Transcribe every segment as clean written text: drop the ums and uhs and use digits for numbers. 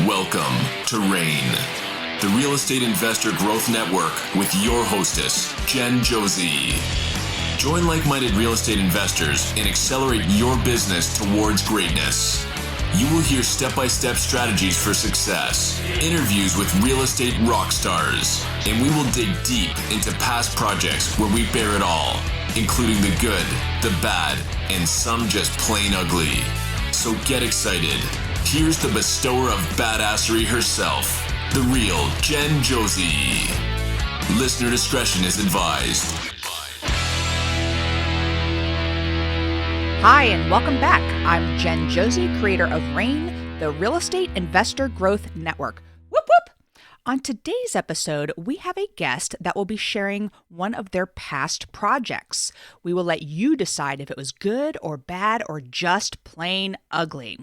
Welcome to RAIN, the Real Estate Investor Growth Network with your hostess, Jen Josie. Join like-minded real estate investors and accelerate your business towards greatness. You will hear step-by-step strategies for success, interviews with real estate rock stars, and we will dig deep into past projects where we bear it all, including the good, the bad, and some just plain ugly. So get excited. Here's the bestower of badassery herself, the real Jen Josie. Listener discretion is advised. Hi, and welcome back. I'm Jen Josie, creator of RAIN, the Real Estate Investor Growth Network. Whoop, whoop. On today's episode, we have a guest that will be sharing one of their past projects. We will let you decide if it was good or bad or just plain ugly.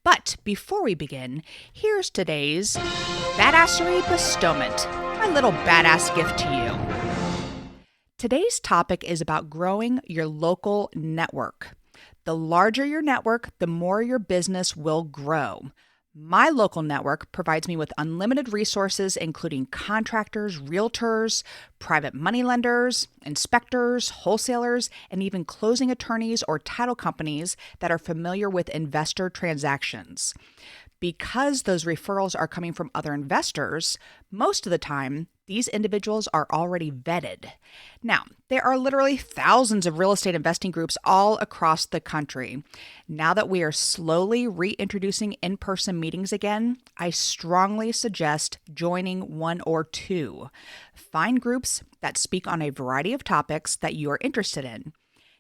But before we begin, here's today's badassery bestowment, my little badass gift to you. Today's topic is about growing your local network. The larger your network, the more your business will grow. My local network provides me with unlimited resources, including contractors, realtors, private money lenders, inspectors, wholesalers, and even closing attorneys or title companies that are familiar with investor transactions. Because those referrals are coming from other investors, most of the time, these individuals are already vetted. Now, there are literally thousands of real estate investing groups all across the country. Now that we are slowly reintroducing in-person meetings again, I strongly suggest joining one or two. Find groups that speak on a variety of topics that you are interested in.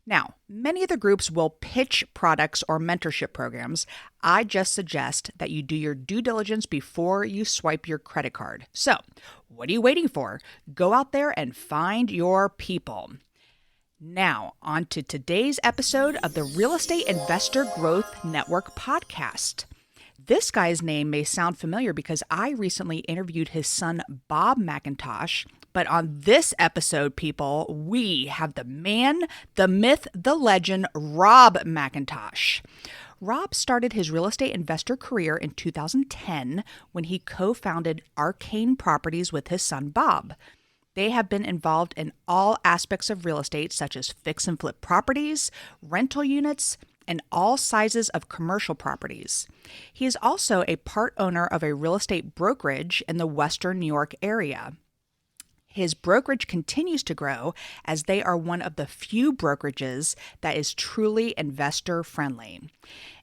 Now, many of the groups will pitch products or mentorship programs. I just suggest that you do your due diligence before you swipe your credit card. So, what are you waiting for? Go out there and find your people. Now, on to today's episode of the Real Estate Investor Growth Network podcast. This guy's name may sound familiar because I recently interviewed his son, Rob McIntosh. But on this episode, people, we have the man, the myth, the legend, Rob McIntosh. Rob started his real estate investor career in 2010 when he co-founded Arcane Properties with his son, Bob. They have been involved in all aspects of real estate, such as fix and flip properties, rental units, and all sizes of commercial properties. He is also a part owner of a real estate brokerage in the Western New York area. His brokerage continues to grow as they are one of the few brokerages that is truly investor-friendly.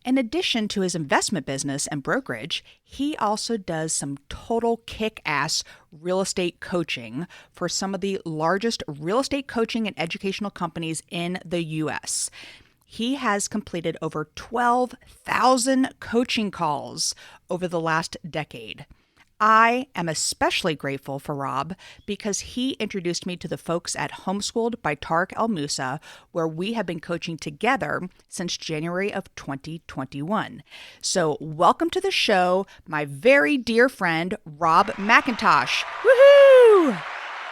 In addition to his investment business and brokerage, he also does some total kick-ass real estate coaching for some of the largest real estate coaching and educational companies in the U.S. He has completed over 12,000 coaching calls over the last decade. I am especially grateful for Rob because he introduced me to the folks at Homeschooled by Tarek El Moussa, where we have been coaching together since January of 2021. So welcome to the show, my very dear friend, Rob McIntosh. Woohoo!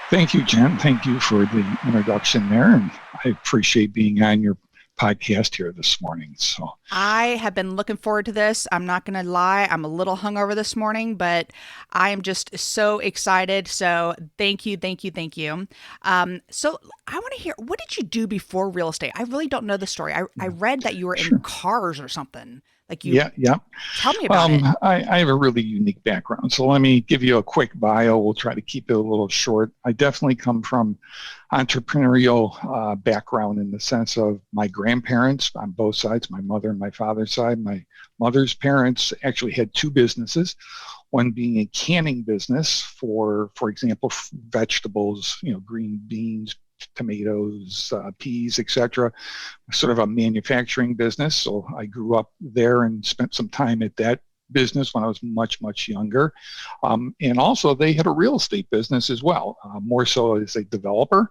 Thank you, Jen. Thank you for the introduction there. And I appreciate being on your podcast here this morning. So I have been looking forward to this. I'm not going to lie. I'm a little hungover this morning, but I am just so excited. So thank you. So I want to hear, what did you do before real estate? I really don't know the story. I read that you were in cars or something. Like you, yeah. Tell me about it. I have a really unique background. So let me give you a quick bio. We'll try to keep it a little short. I definitely come from entrepreneurial background in the sense of my grandparents on both sides, my mother and my father's side. My mother's parents actually had two businesses, one being a canning business for example, vegetables, green beans, tomatoes, peas, etc., sort of a manufacturing business. So I grew up there and spent some time at that business when I was much, much younger. And also they had a real estate business as well, more so as a developer.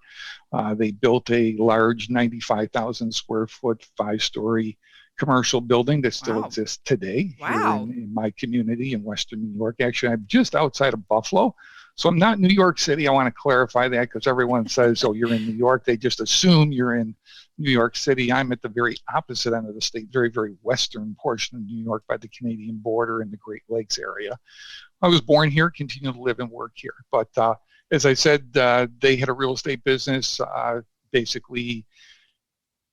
They built a large 95,000 square foot, 5-story commercial building that still exists today here in my community in Western New York. Actually, I'm just outside of Buffalo. So I'm not New York City. I want to clarify that because everyone says, oh, you're in New York. They just assume you're in New York City. I'm at the very opposite end of the state, very, very western portion of New York by the Canadian border and the Great Lakes area. I was born here, continue to live and work here. But as I said, they had a real estate business, basically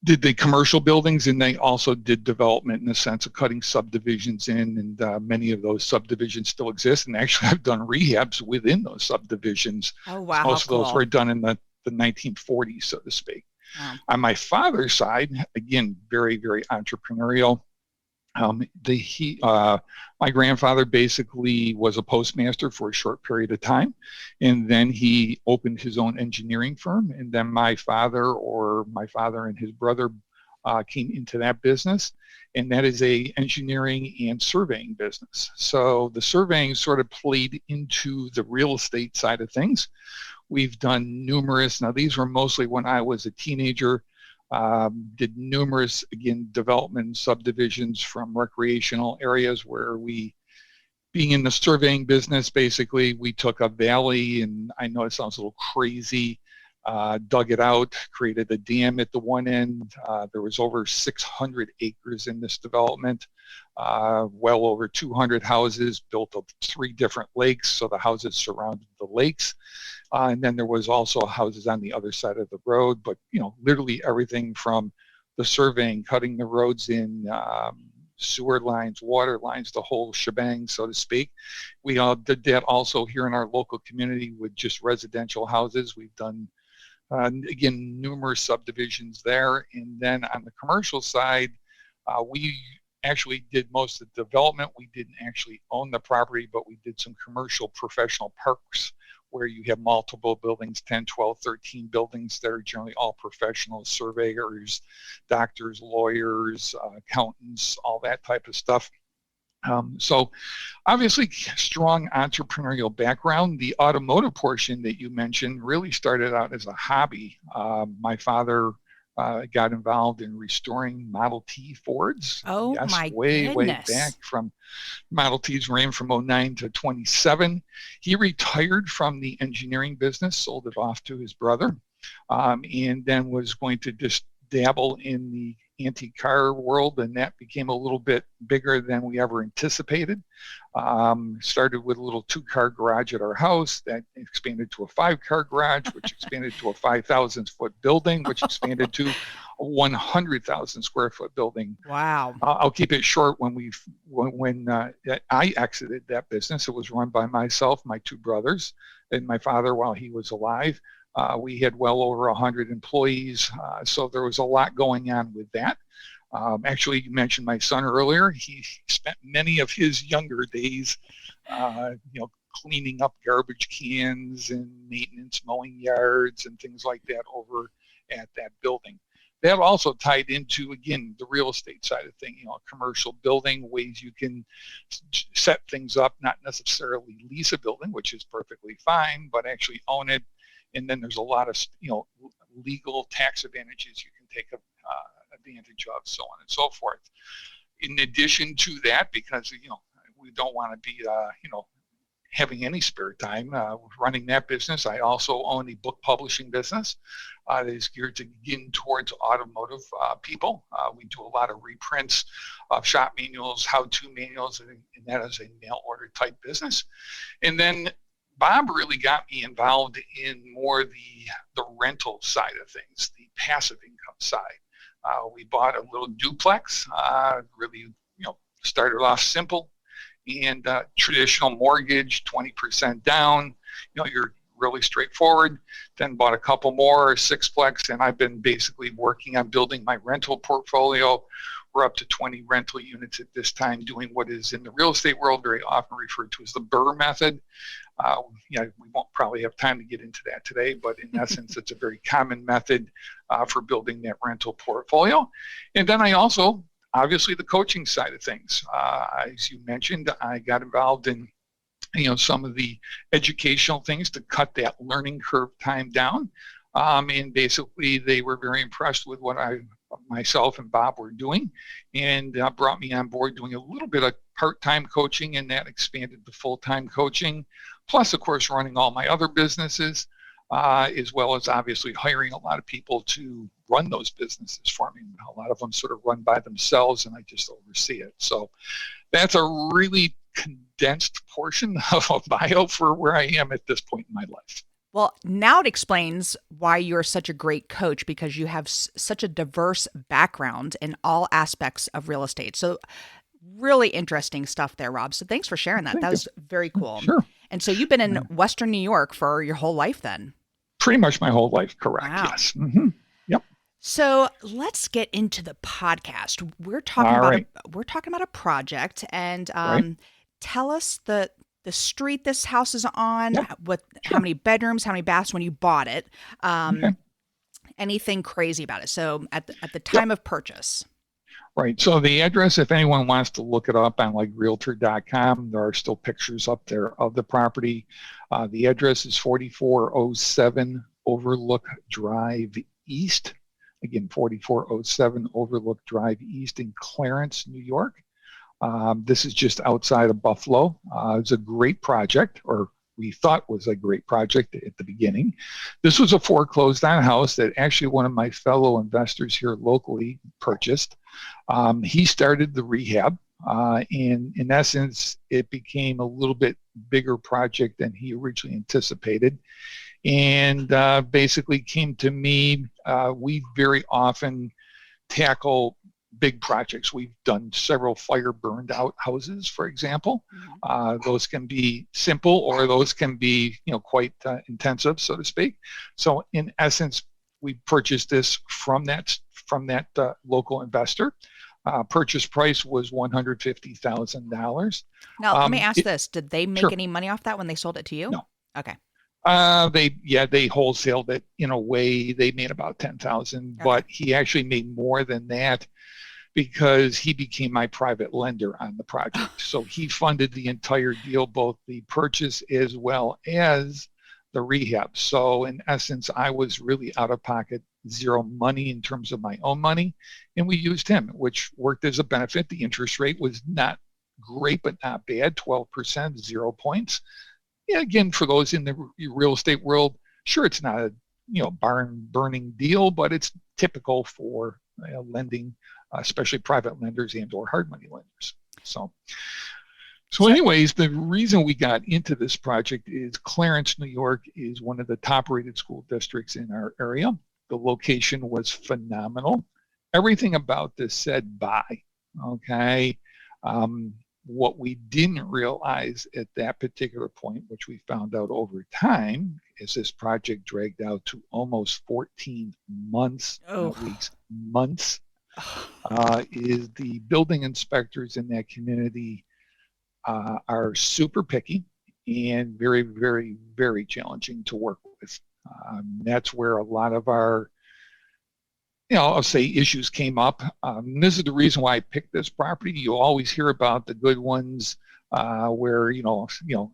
did the commercial buildings, and they also did development in the sense of cutting subdivisions in, and many of those subdivisions still exist. And actually, I've done rehabs within those subdivisions. Oh, wow. Most of cool. those were done in the 1940s, so to speak. Wow. On my father's side, again, very, very entrepreneurial. My grandfather basically was a postmaster for a short period of time, and then he opened his own engineering firm. And then my father and his brother came into that business, and that is a engineering and surveying business. So the surveying sort of played into the real estate side of things. We've done numerous. Now these were mostly when I was a teenager. Did numerous, again, development subdivisions from recreational areas where being in the surveying business, basically, we took a valley, and I know it sounds a little crazy, dug it out, created a dam at the one end. There was over 600 acres in this development, well over 200 houses, built of 3 different lakes, so the houses surrounded the lakes. And then there was also houses on the other side of the road, but literally everything from the surveying, cutting the roads in, sewer lines, water lines, the whole shebang, so to speak. We all did that also here in our local community with just residential houses. We've done, again, numerous subdivisions there. And then on the commercial side, we actually did most of the development. We didn't actually own the property, but we did some commercial professional parks where you have multiple buildings, 10, 12, 13 buildings that are generally all professionals, surveyors, doctors, lawyers, accountants, all that type of stuff. So obviously strong entrepreneurial background. The automotive portion that you mentioned really started out as a hobby. My father got involved in restoring Model T Fords. Oh, yes, my way goodness. back from Model Ts ran from 09 to 27. He retired from the engineering business, sold it off to his brother, and then was going to just dabble in the antique car world, and that became a little bit bigger than we ever anticipated. Started with a little 2-car garage at our house that expanded to a 5-car garage, which expanded to a 5,000 foot building, which expanded to a 100,000 square foot building. Wow. I'll keep it short. When I exited that business, it was run by myself, my 2 brothers, and my father while he was alive. We had well over 100 employees, so there was a lot going on with that. Actually, you mentioned my son earlier. He spent many of his younger days, cleaning up garbage cans and maintenance, mowing yards and things like that over at that building. That also tied into, again, the real estate side of things, commercial building, ways you can set things up, not necessarily lease a building, which is perfectly fine, but actually own it. And then there's a lot of, legal tax advantages you can take advantage of, so on and so forth. In addition to that, because, we don't want to be, having any spare time running that business, I also own a book publishing business that is geared towards automotive people. We do a lot of reprints of shop manuals, how-to manuals, and that is a mail order type business. And then Bob really got me involved in more the rental side of things, the passive income side. We bought a little duplex, really, started off simple and traditional mortgage, 20% down. You're really straightforward. Then bought a couple more, 6-plex, and I've been basically working on building my rental portfolio. We're up to 20 rental units at this time, doing what is in the real estate world very often referred to as the BRRRR method. We won't probably have time to get into that today, but in essence, it's a very common method for building that rental portfolio. And then I also, obviously, the coaching side of things. As you mentioned, I got involved in some of the educational things to cut that learning curve time down. And basically, they were very impressed with what myself and Bob were doing, and brought me on board doing a little bit of part-time coaching, and that expanded to full-time coaching, plus, of course, running all my other businesses. as well as obviously hiring a lot of people to run those businesses for me. A lot of them sort of run by themselves, and I just oversee it. So that's a really condensed portion of a bio for where I am at this point in my life. Well, now it explains why you're such a great coach, because you have such a diverse background in all aspects of real estate. So really interesting stuff there, Rob. So thanks for sharing that. Thank That you. was very cool. Sure. And so you've been in Western New York for your whole life then? Pretty much my whole life, correct. Wow. Yes. Mm-hmm. Yep. So let's get into the podcast. We're talking about a project, and tell us the street this house is on, how many bedrooms, how many baths when you bought it, anything crazy about it. So at the time of purchase. Right. So the address, if anyone wants to look it up on like realtor.com, there are still pictures up there of the property. The address is 4407 Overlook Drive East. Again, 4407 Overlook Drive East in Clarence, New York. This is just outside of Buffalo. It's a great project, or we thought was a great project at the beginning. This was a foreclosed on house that actually one of my fellow investors here locally purchased. He started the rehab, and in essence, it became a little bit bigger project than he originally anticipated, and basically came to me. We very often tackle big projects. We've done several fire burned out houses, for example. Those can be simple, or those can be, quite intensive, so to speak. So in essence, we purchased this from that local investor. Purchase price was $150,000. Now, let me ask this. Did they make Sure. any money off that when they sold it to you? No. Okay. They wholesaled it in a way. They made about $10,000, but he actually made more than that because he became my private lender on the project. So he funded the entire deal, both the purchase as well as the rehab. So in essence, I was really out of pocket, zero money in terms of my own money, and we used him, which worked as a benefit. The interest rate was not great, but not bad, 12%, 0 points. Yeah, again, for those in the real estate world, sure, it's not a barn burning deal, but it's typical for lending, especially private lenders and or hard money lenders. So anyways, the reason we got into this project is Clarence, New York is one of the top rated school districts in our area. The location was phenomenal. Everything about this said buy, okay? What we didn't realize at that particular point, which we found out over time, is this project dragged out to almost 14 months, months, is the building inspectors in that community are super picky and very, very, very challenging to work with. That's where a lot of our, I'll say issues came up. This is the reason why I picked this property. You always hear about the good ones where,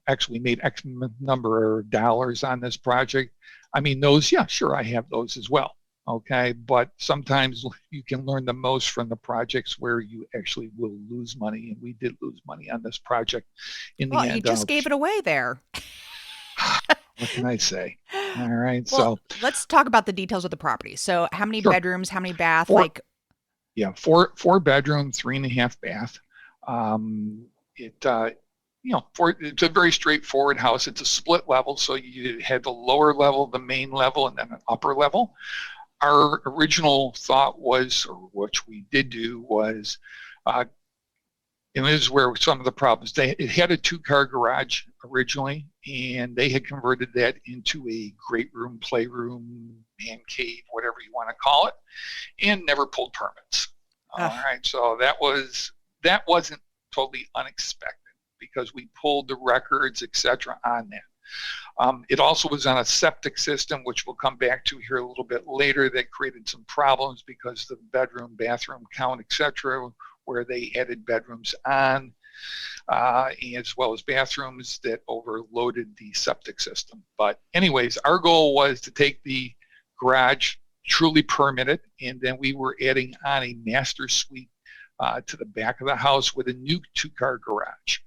actually made X number of dollars on this project. I mean, those, yeah, sure, I have those as well. Okay, but sometimes you can learn the most from the projects where you actually will lose money, and we did lose money on this project in the end. Well, you just gave it away there. What can I say? All right, well, so let's talk about the details of the property. So how many bedrooms, how many baths? Four bedroom, 3.5 bath. It's a very straightforward house. It's a split level, so you had the lower level, the main level, and then an upper level. Our original thought was, or which we did do, was, and this is where some of the problems. It had a 2-car garage originally, and they had converted that into a great room, playroom, man cave, whatever you want to call it, and never pulled permits. All right, so that wasn't totally unexpected because we pulled the records, etc., on that. It also was on a septic system, which we'll come back to here a little bit later, that created some problems because the bedroom, bathroom count, etc., where they added bedrooms on, as well as bathrooms that overloaded the septic system. But anyways, our goal was to take the garage, truly permit it, and then we were adding on a master suite to the back of the house with a new 2-car garage.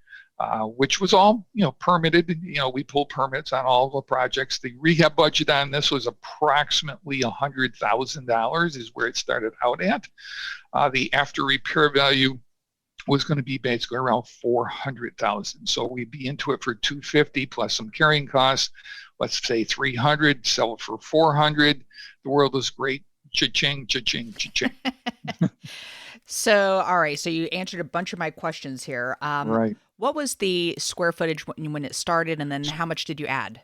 which was all, permitted. We pulled permits on all of the projects. The rehab budget on this was approximately $100,000 is where it started out at. The after repair value was going to be basically around 400,000. So we'd be into it for 250 plus some carrying costs. Let's say 300, sell it for 400. The world is great. Cha-ching, cha-ching, cha-ching. So, all right. So you answered a bunch of my questions here. Right. What was the square footage when it started, and then how much did you add?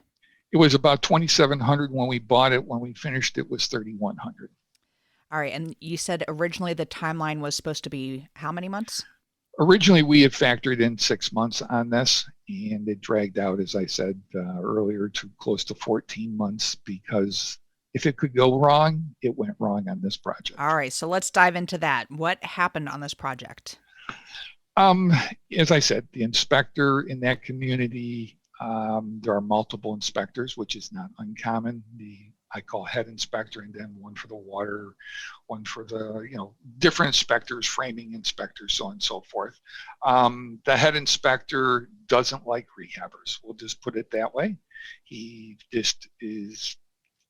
It was about 2,700 when we bought it. When we finished, it was 3,100. All right. And you said originally the timeline was supposed to be how many months? Originally, we had factored in 6 months on this, and it dragged out, as I said earlier, to close to 14 months because if it could go wrong, it went wrong on this project. All right. So let's dive into that. What happened on this project? As I said, the inspector in that community, there are multiple inspectors, which is not uncommon. I call head inspector, and then one for the water, one for the, different inspectors, framing inspectors, so on and so forth. The head inspector doesn't like rehabbers. We'll just put it that way. He just is,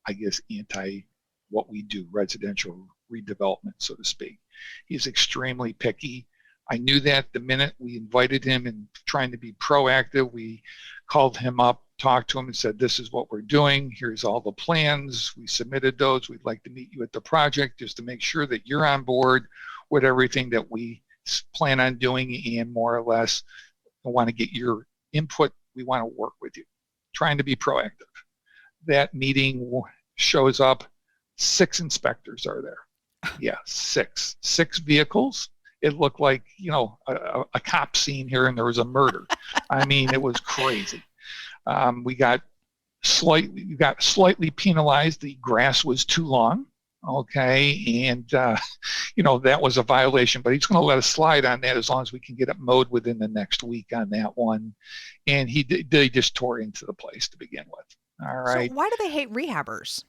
I guess, anti what we do, residential redevelopment, so to speak. He's extremely picky. I knew that the minute we invited him and trying to be proactive, we called him up, talked to him and said, this is what we're doing. Here's all the plans. We submitted those. We'd like to meet you at the project just to make sure that you're on board with everything that we plan on doing, and more or less, I want to get your input. We want to work with you, trying to be proactive. That meeting shows up. 6 inspectors are there. Yeah, 6 vehicles. It looked like, a cop scene here and there was a murder. I mean, it was crazy. We got slightly penalized. The grass was too long. Okay. And, that was a violation, but he's going to let us slide on that as long as we can get it mowed within the next week on that one. And they just tore into the place to begin with. All right. So why do they hate rehabbers?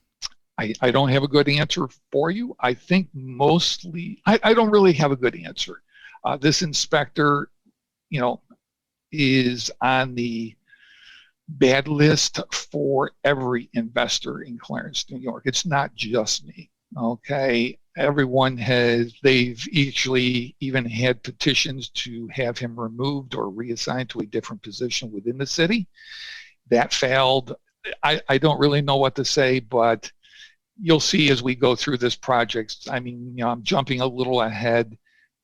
I don't have a good answer for you. I think mostly, I don't really have a good answer. This inspector, is on the bad list for every investor in Clarence, New York. It's not just me, okay? They've actually even had petitions to have him removed or reassigned to a different position within the city. That failed. I don't really know what to say, but you'll see as we go through this project. I mean, I'm jumping a little ahead.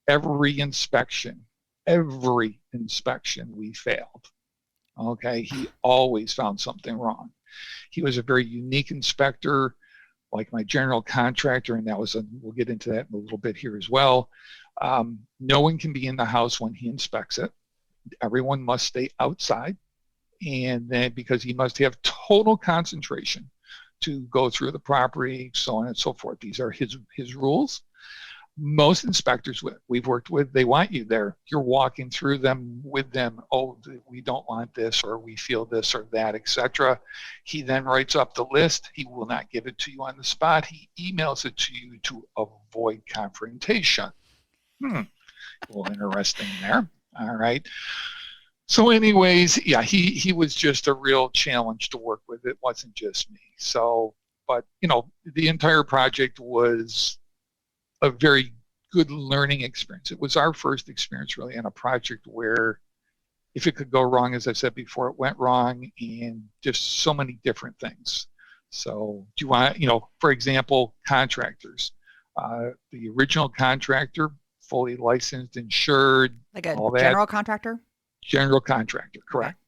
Every inspection we failed. Okay, he always found something wrong. He was a very unique inspector, like my general contractor, and we'll get into that in a little bit here as well. No one can be in the house when he inspects it. Everyone must stay outside, and then because he must have total concentration to go through the property, so on and so forth. These are his rules. Most inspectors we've worked with, they want you there. You're walking through them with them. Oh, we don't want this, or we feel this or that, etc. He then writes up the list. He will not give it to you on the spot. He emails it to you to avoid confrontation. A little interesting there. All right. So anyways, yeah, he was just a real challenge to work with. It wasn't just me. So, but, the entire project was a very good learning experience. It was our first experience really on a project where if it could go wrong, as I said before, it went wrong, and just so many different things. So do you want, for example, contractors, the original contractor, fully licensed, insured, like a all that. General contractor, correct.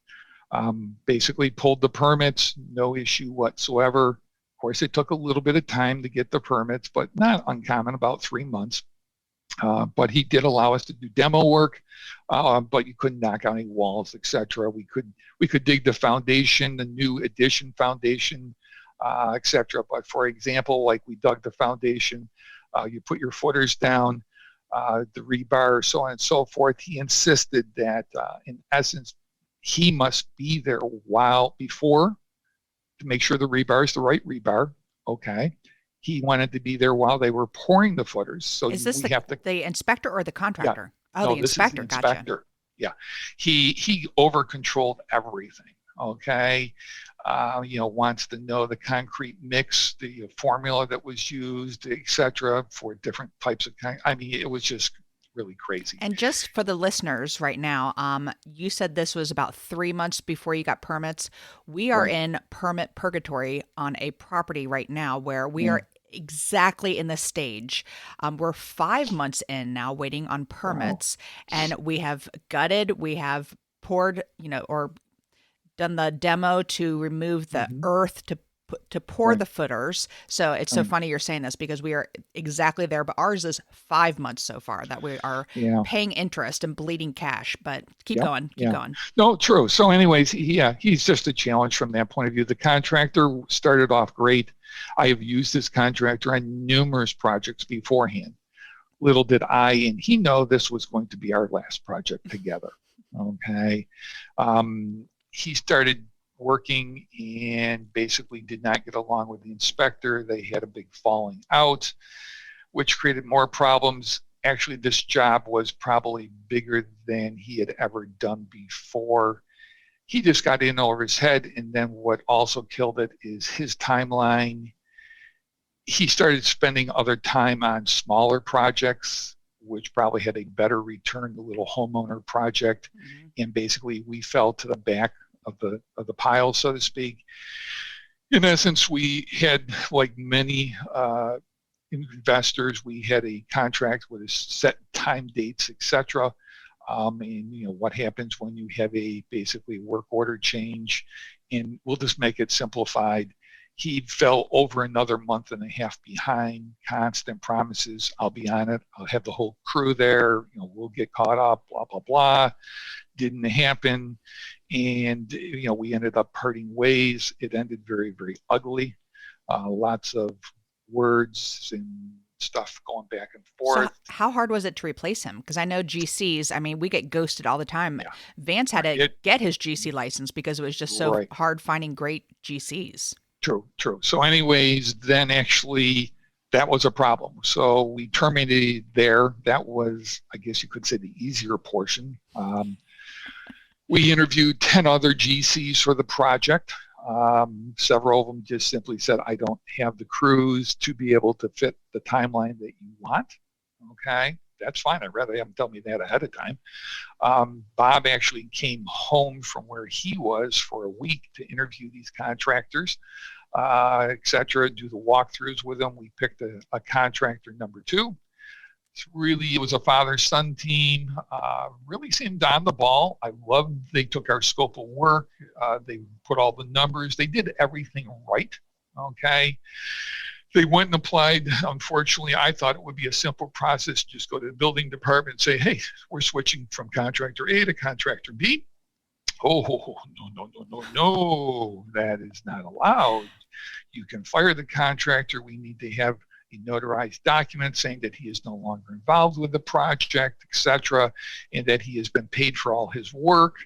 Basically pulled the permits, no issue whatsoever. Of course, it took a little bit of time to get the permits, but not uncommon, about 3 months. But he did allow us to do demo work, but you couldn't knock out any walls, etc. We could dig the foundation, the new addition foundation, etc. But for example, like we dug the foundation, you put your footers down, the rebar, so on and so forth. He insisted that, in essence, he must be there before to make sure the rebar is the right rebar. Okay. He wanted to be there while they were pouring the footers. So is this the inspector or the contractor? Yeah. Oh, no, the this inspector. is the inspector. Gotcha. Yeah. He over controlled everything. Okay. Wants to know the concrete mix, the formula that was used, etc., for different types of I mean, it was just really crazy. And just for the listeners right now, you said this was about 3 months before you got permits. We are Right. in permit purgatory on a property right now where we Yeah. are exactly in this stage. We're 5 months in now waiting on Wow. permits, and we have gutted, we have poured, or done the demo to remove the Hmm. earth to pour Right. the footers. So it's so Right. funny you're saying this because we are exactly there, but ours is 5 months so far that we are Yeah. paying interest and bleeding cash. But keep Yep. going, keep Yeah. going. No, true. So anyways, he's just a challenge from that point of view. The contractor started off great. I have used this contractor on numerous projects beforehand. Little did I and he know this was going to be our last project together. Okay. He started working and basically did not get along with the inspector. They had a big falling out, which created more problems. Actually, this job was probably bigger than he had ever done before. He just got in over his head. And then what also killed it is his timeline. He started spending other time on smaller projects, which probably had a better return, the little homeowner project. Mm-hmm. And basically we fell to the back of the pile, so to speak. In essence, we had, like many investors, we had a contract with a set time dates, etc. And what happens when you have a basically work order change, and we'll just make it simplified. He fell over another month and a half behind. Constant promises, I'll be on it, I'll have the whole crew there, we'll get caught up, blah blah blah. Didn't happen, and we ended up parting ways. It ended very, very ugly. Lots of words and stuff going back and So forth. how hard was it to replace him? Because I know GCs, I mean, we get ghosted all the time. Yeah. Vance had to get his GC license because it was just so Right. hard finding great GCs. True. So anyways, then actually that was a problem. So we terminated there. That was, I guess you could say, the easier portion. We interviewed 10 other GCs for the project. Several of them just simply said, I don't have the crews to be able to fit the timeline that you want. Okay, that's fine. I'd rather have them tell me that ahead of time. Bob actually came home from where he was for a week to interview these contractors, etc., do the walkthroughs with them. We picked a contractor number 2. It was a father-son team. Really seemed on the ball. I loved they took our scope of work. They put all the numbers. They did everything right. Okay. They went and applied. Unfortunately, I thought it would be a simple process. Just go to the building department and say, hey, we're switching from contractor A to contractor B. Oh, no. That is not allowed. You can fire the contractor. We need to have a notarized document saying that he is no longer involved with the project, etc., and that he has been paid for all his work.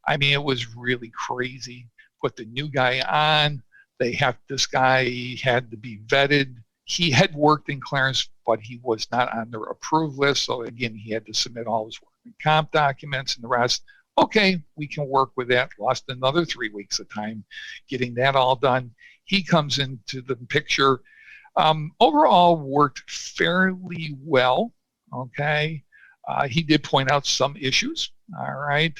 I mean, it was really crazy. Put the new guy on. This guy had to be vetted. He had worked in Clarence, but he was not on their approved list. So again, he had to submit all his work and comp documents and the rest. Okay, we can work with that. Lost another 3 weeks of time getting that all done. He comes into the picture. Overall worked fairly well. Okay. He did point out some issues. All right.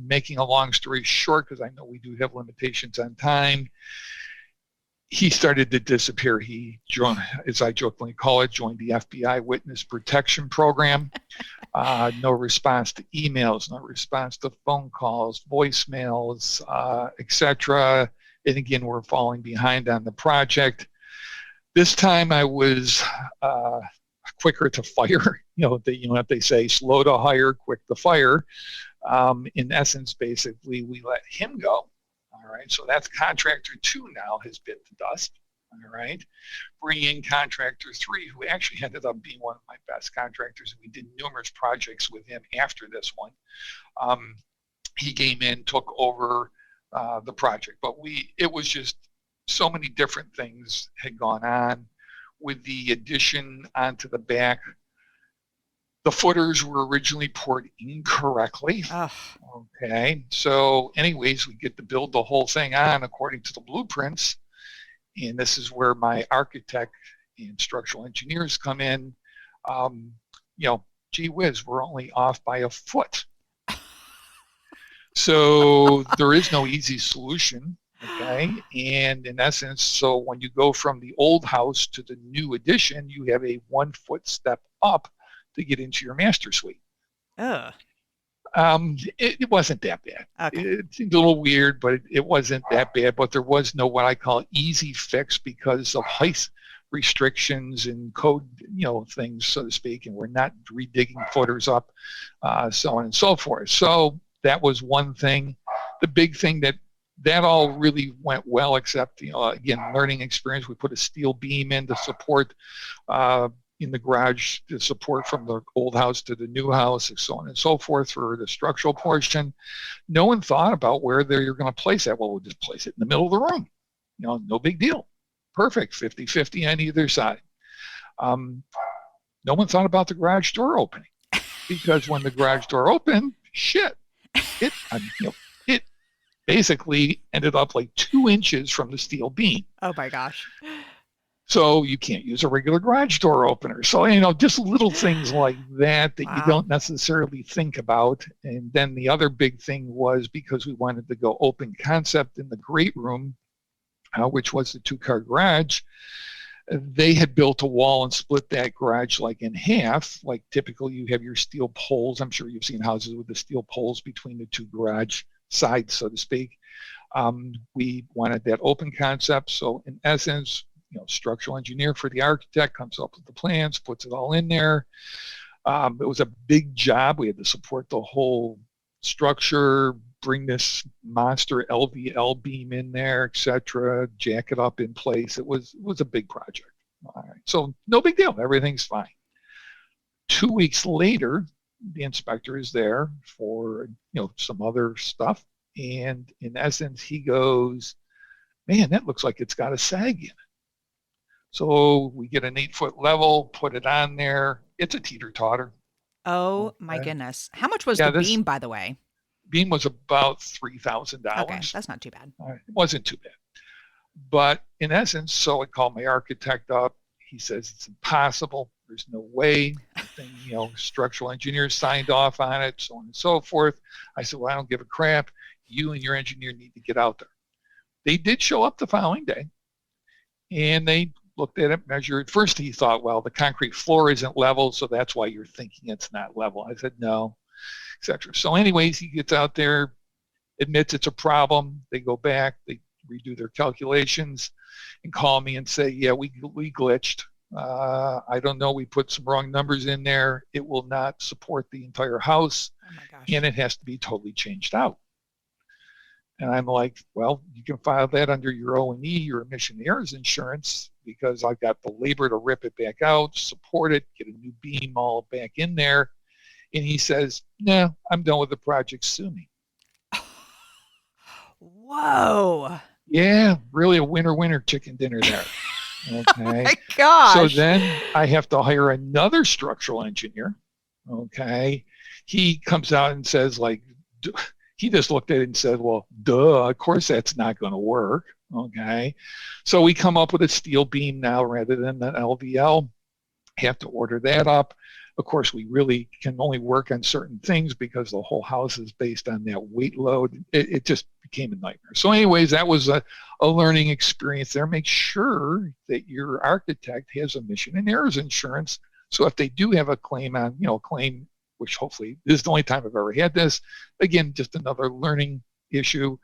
Making a long story short, because I know we do have limitations on time, he started to disappear. He joined, as I jokingly call it, joined the FBI Witness Protection Program. No response to emails, no response to phone calls, voicemails, etc. And again, we're falling behind on the project. This time I was quicker to fire. What they say, slow to hire, quick to fire. In essence, basically, we let him go. All right, so that's contractor 2 now has bit the dust. All right, bring in contractor 3, who actually ended up being one of my best contractors. We did numerous projects with him after this one. He came in, took over the project, but it was just so many different things had gone on with the addition onto the back. The footers were originally poured incorrectly. Ugh. Okay. So anyways, we get to build the whole thing on according to the blueprints. And this is where my architect and structural engineers come in. Gee whiz, we're only off by a foot. So there is no easy solution. Okay. And in essence, so when you go from the old house to the new addition, you have a 1 foot step up to get into your master suite. Ugh. It wasn't that bad. Okay. It seemed a little weird, but it wasn't that bad. But there was no what I call easy fix because of height restrictions and code, things, so to speak. And we're not redigging footers up, so on and so forth. So that was one thing. The big thing that all really went well, except, again, learning experience. We put a steel beam in to support in the garage, to support from the old house to the new house, and so on and so forth for the structural portion. No one thought about where you're going to place that. Well, we'll just place it in the middle of the room. No big deal. Perfect, 50-50 on either side. No one thought about the garage door opening, because when the garage door opened, it basically ended up like 2 inches from the steel beam. Oh my gosh. So you can't use a regular garage door opener. So, just little things like that Wow. you don't necessarily think about. And then the other big thing was, because we wanted to go open concept in the great room, which was the 2-car garage, they had built a wall and split that garage like in half. Like typically you have your steel poles. I'm sure you've seen houses with the steel poles between the 2 garage sides, so to speak. We wanted that open concept. So in essence, structural engineer for the architect comes up with the plans, puts it all in there. It was a big job. We had to support the whole structure, bring this monster LVL beam in there, etc., jack it up in place. It was a big project. All right. So no big deal. Everything's fine. 2 weeks later, the inspector is there for some other stuff. And in essence, he goes, man, that looks like it's got a sag in it. So we get an 8-foot level, put it on there. It's a teeter-totter. Oh my goodness. How much was Yeah, the beam, by the way? Beam was about $3,000. Okay, that's not too bad. It wasn't too bad. But in essence, so I called my architect up. He says it's impossible. There's no way. Structural engineers signed off on it, so on and so forth. I said, well, I don't give a crap. You and your engineer need to get out there. They did show up the following day, and they looked at it, measured. First, he thought, well, the concrete floor isn't level, so that's why you're thinking it's not level. I said, no, etc. So anyways, he gets out there, admits it's a problem. They go back, they redo their calculations, and call me and say, yeah, we glitched. I don't know, we put some wrong numbers in there. It will not support the entire house, and it has to be totally changed out. And I'm like, well, you can file that under your O&E, your emission errors insurance, because I've got the labor to rip it back out, support it, get a new beam all back in there. And he says, no, I'm done with the project, sue me. Whoa. Yeah, really a winner chicken dinner there. Okay. Oh my gosh. So then I have to hire another structural engineer. Okay. He comes out and says, like, he just looked at it and said, well, duh, of course that's not going to work. Okay. So we come up with a steel beam now rather than an LVL. Have to order that up. Of course, we really can only work on certain things because the whole house is based on that weight load. It just became a nightmare. So anyways, that was a learning experience there. Make sure that your architect has emission and errors insurance. So if they do have a claim on, claim, which hopefully this is the only time I've ever had this, again, just another learning issue.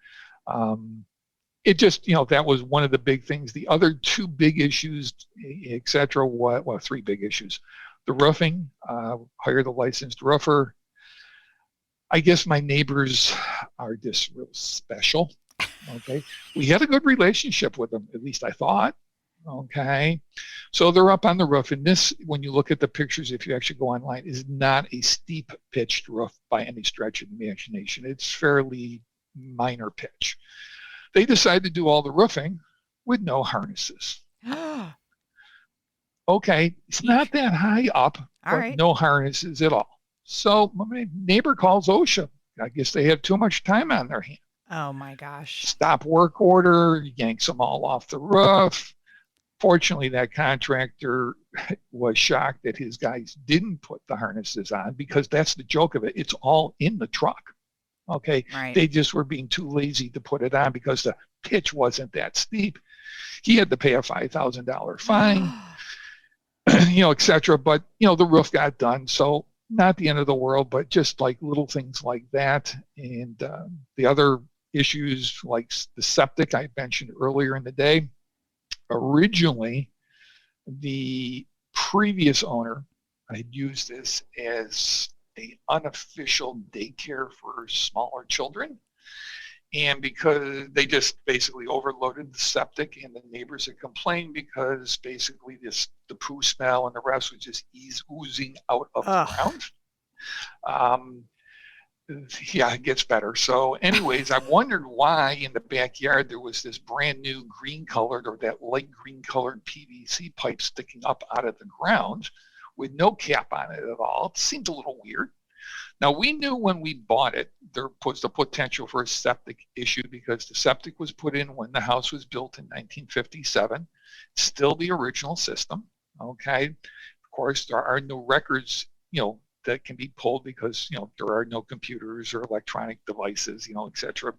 It just, that was one of the big things. The other 2 big issues, et cetera, well, 3 big issues. The roofing, hired a licensed roofer. I guess my neighbors are just real special. Okay. We had a good relationship with them, at least I thought. Okay. So they're up on the roof. And this, when you look at the pictures, if you actually go online, is not a steep pitched roof by any stretch of the imagination. It's fairly minor pitch. They decided to do all the roofing with no harnesses. Okay, it's not that high up, All but right. no harnesses at all. So my neighbor calls OSHA. I guess they have too much time on their hands. Oh my gosh. Stop work order, yanks them all off the roof. Fortunately, that contractor was shocked that his guys didn't put the harnesses on because that's the joke of it. It's all in the truck. Okay. Right. They just were being too lazy to put it on because the pitch wasn't that steep. He had to pay a $5,000 fine, et cetera. But, the roof got done. So not the end of the world, but just like little things like that. And the other issues like the septic I mentioned earlier in the day, originally, the previous owner had used this as an unofficial daycare for smaller children. And because they just basically overloaded the septic, and the neighbors had complained because basically the poo smell and the rest was just oozing out of the ground. Yeah, it gets better. So anyways, I wondered why in the backyard there was this brand new green colored or that light green colored PVC pipe sticking up out of the ground with no cap on it at all. It seemed a little weird. Now, we knew when we bought it, there was the potential for a septic issue because the septic was put in when the house was built in 1957. It's still the original system, okay? Of course, there are no records, that can be pulled because, there are no computers or electronic devices, et cetera,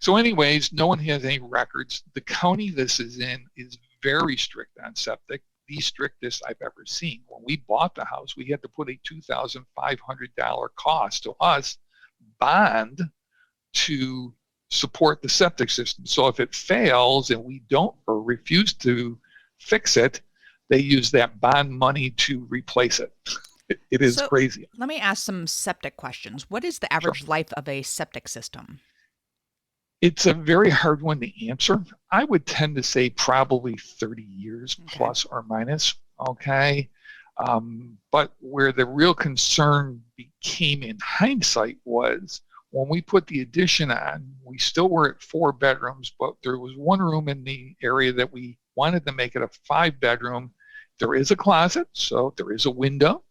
So anyways, no one has any records. The county this is in is very strict on septic. The strictest I've ever seen. When we bought the house, we had to put a $2,500 cost to us bond to support the septic system. So if it fails and we don't or refuse to fix it, they use that bond money to replace it. It is crazy. Let me ask some septic questions. What is the average life of a septic system? It's a very hard one to answer. I would tend to say probably 30 years plus or minus, okay? But where the real concern became in hindsight was when we put the addition on, we still were at 4 bedrooms, but there was one room in the area that we wanted to make it a 5-bedroom. There is a closet, so there is a window.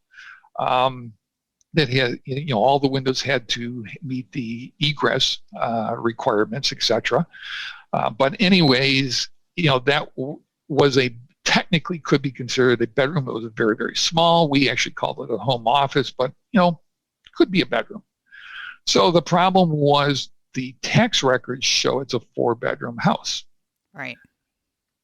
That had, all the windows had to meet the egress requirements, etc. But anyways, that was technically could be considered a bedroom. It was very, very small. We actually called it a home office, but, could be a bedroom. So the problem was the tax records show it's a 4-bedroom house. Right.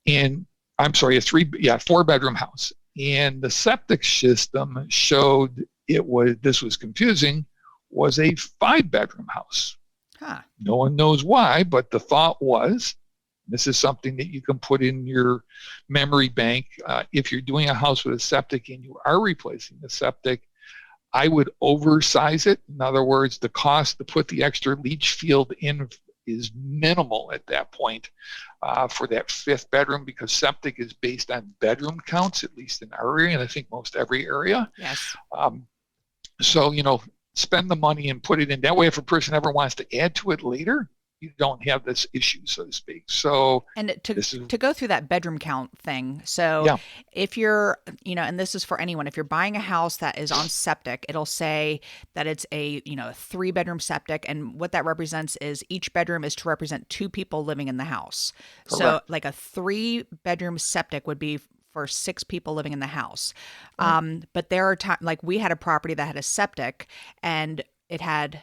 And I'm sorry, 4-bedroom house. And the septic system showed this was confusing, was a 5-bedroom house. Huh. No one knows why, but the thought was, this is something that you can put in your memory bank. If you're doing a house with a septic and you are replacing the septic, I would oversize it. In other words, the cost to put the extra leach field in is minimal at that point for that 5th bedroom because septic is based on bedroom counts, at least in our area, and I think most every area. Yes. So, spend the money and put it in. That way, if a person ever wants to add to it later, you don't have this issue, so to speak. So, and to go through that bedroom count thing. So if you're, and this is for anyone, if you're buying a house that is on septic, it'll say that it's a 3-bedroom septic. And what that represents is each bedroom is to represent 2 people living in the house. Correct. So like a 3-bedroom septic would be for 6 people living in the house. But there are times, like we had a property that had a septic and it had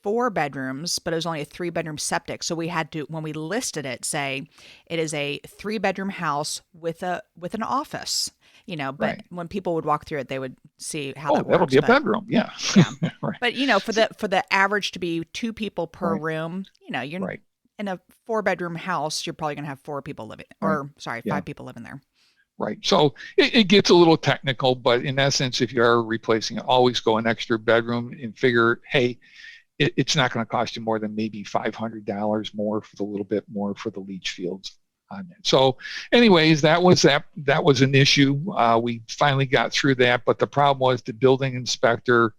4 bedrooms, but it was only a 3-bedroom septic. So we had to, when we listed it, say it is a 3-bedroom house with an office, but when people would walk through it, they would see how that works. That'll be a bedroom. Yeah. Right. But, for the average to be 2 people per room, you're in a 4-bedroom house, you're probably going to have 4 people living, or 5 people living there. Right. So it gets a little technical, but in essence, if you are replacing it, always go an extra bedroom and figure, hey, it's not going to cost you more than maybe $500 more for the little bit more for the leach fields on it. So anyways, that was an issue. We finally got through that, but the problem was the building inspector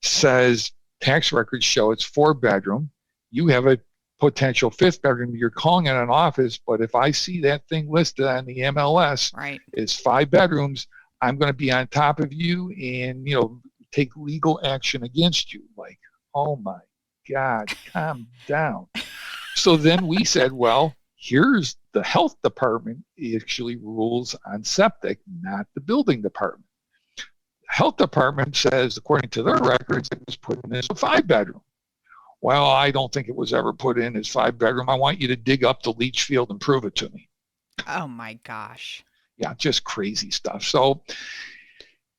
says tax records show it's 4-bedroom. You have a potential fifth bedroom. You're calling it an office, but if I see that thing listed on the MLS Right. as 5 bedrooms, I'm going to be on top of you and, take legal action against you. Like, oh my God, calm down. So then we said, well, here's the health department actually rules on septic, not the building department. The health department says, according to their records, it was put in as a 5 bedroom. Well, I don't think it was ever put in as 5 bedroom. I want you to dig up the leach field and prove it to me. Oh my gosh. Yeah, just crazy stuff. So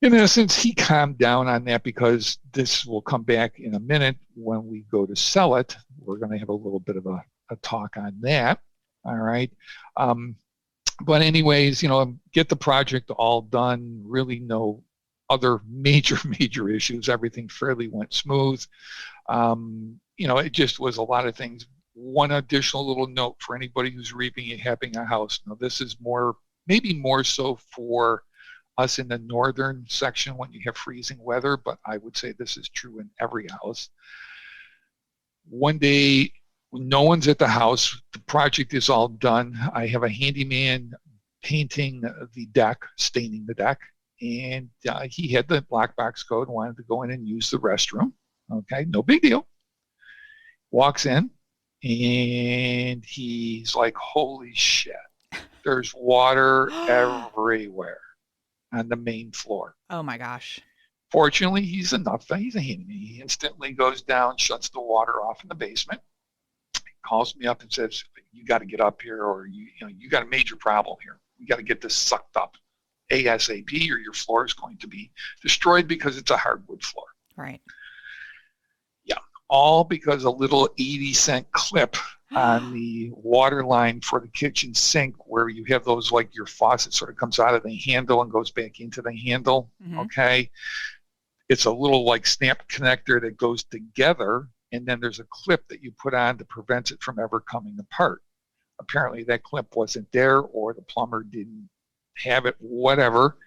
in essence, he calmed down on that because this will come back in a minute when we go to sell it. We're going to have a little bit of a talk on that. All right. But anyways, get the project all done. Really no other major issues. Everything fairly went smooth. It just was a lot of things. One additional little note for anybody who's rehabbing a house. Now, this is maybe more so for us in the northern section when you have freezing weather, but I would say this is true in every house. One day, no one's at the house. The project is all done. I have a handyman painting the deck, staining the deck, and he had the black box code and wanted to go in and use the restroom. Okay, no big deal. Walks in, and he's like, holy shit, there's water everywhere on the main floor. Oh my gosh. Fortunately, he's a handyman. He instantly goes down, shuts the water off in the basement, calls me up and says, you got to get up here, or you got a major problem here. You got to get this sucked up ASAP or your floor is going to be destroyed because it's a hardwood floor. Right. Yeah. All because a little 80-cent clip on the water line for the kitchen sink, where you have those, like your faucet sort of comes out of the handle and goes back into the handle. Mm-hmm. Okay. It's a little like snap connector that goes together, and then there's a clip that you put on to prevent it from ever coming apart. Apparently that clip wasn't there, or the plumber didn't have it, whatever.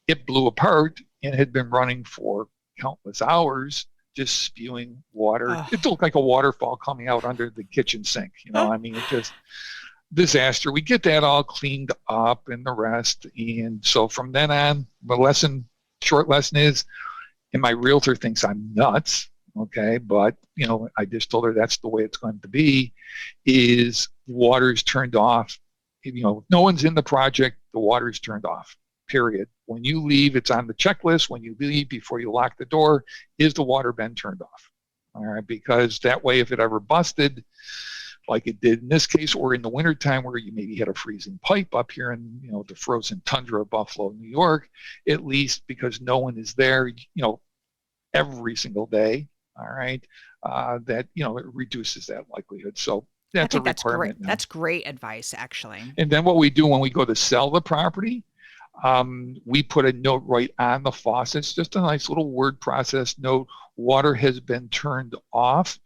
It blew apart and had been running for countless hours, just spewing water. Oh. It looked like a waterfall coming out under the kitchen sink. It just disaster. We get that all cleaned up and the rest. And so from then on, the short lesson is, and my realtor thinks I'm nuts, okay, but, I just told her that's the way it's going to be, is water's turned off. No one's in the project, the water's turned off, period. When you leave, it's on the checklist. When you leave, before you lock the door, is the water been turned off? All right, because that way, if it ever busted, like it did in this case, or in the wintertime where you maybe had a freezing pipe up here in, the frozen tundra of Buffalo, New York, at least because no one is there, every single day, all right, that, it reduces that likelihood. So that's a requirement. That's great advice, actually. And then what we do when we go to sell the property, we put a note right on the faucets, just a nice little word process note. Water has been turned off,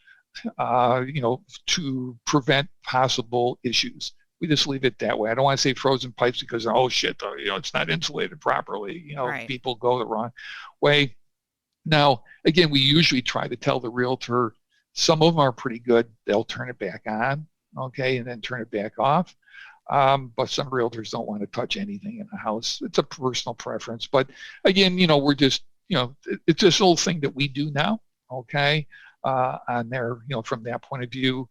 to prevent possible issues. We just leave it that way. I don't want to say frozen pipes because, oh shit, it's not insulated properly. Right. People go the wrong way. Now, again, we usually try to tell the realtor, some of them are pretty good. They'll turn it back on, okay, and then turn it back off. But some realtors don't want to touch anything in the house. It's a personal preference. But again, we're just, it's this old thing that we do now, okay, on there, from that point of view.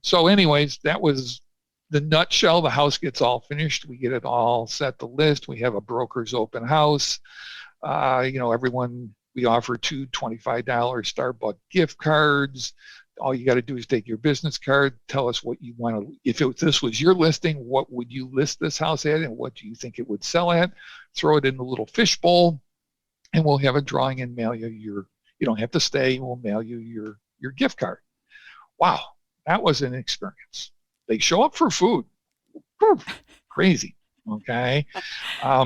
So anyways, that was the nutshell. The house gets all finished. We get it all set, the list. We have a broker's open house. Everyone, we offer 2 $25 Starbucks gift cards. All you got to do is take your business card, tell us what you want to, if this was your listing, what would you list this house at and what do you think it would sell at? Throw it in the little fishbowl and we'll have a drawing and mail you you don't have to stay, we'll mail you your gift card. Wow, that was an experience. They show up for food. Crazy, okay? All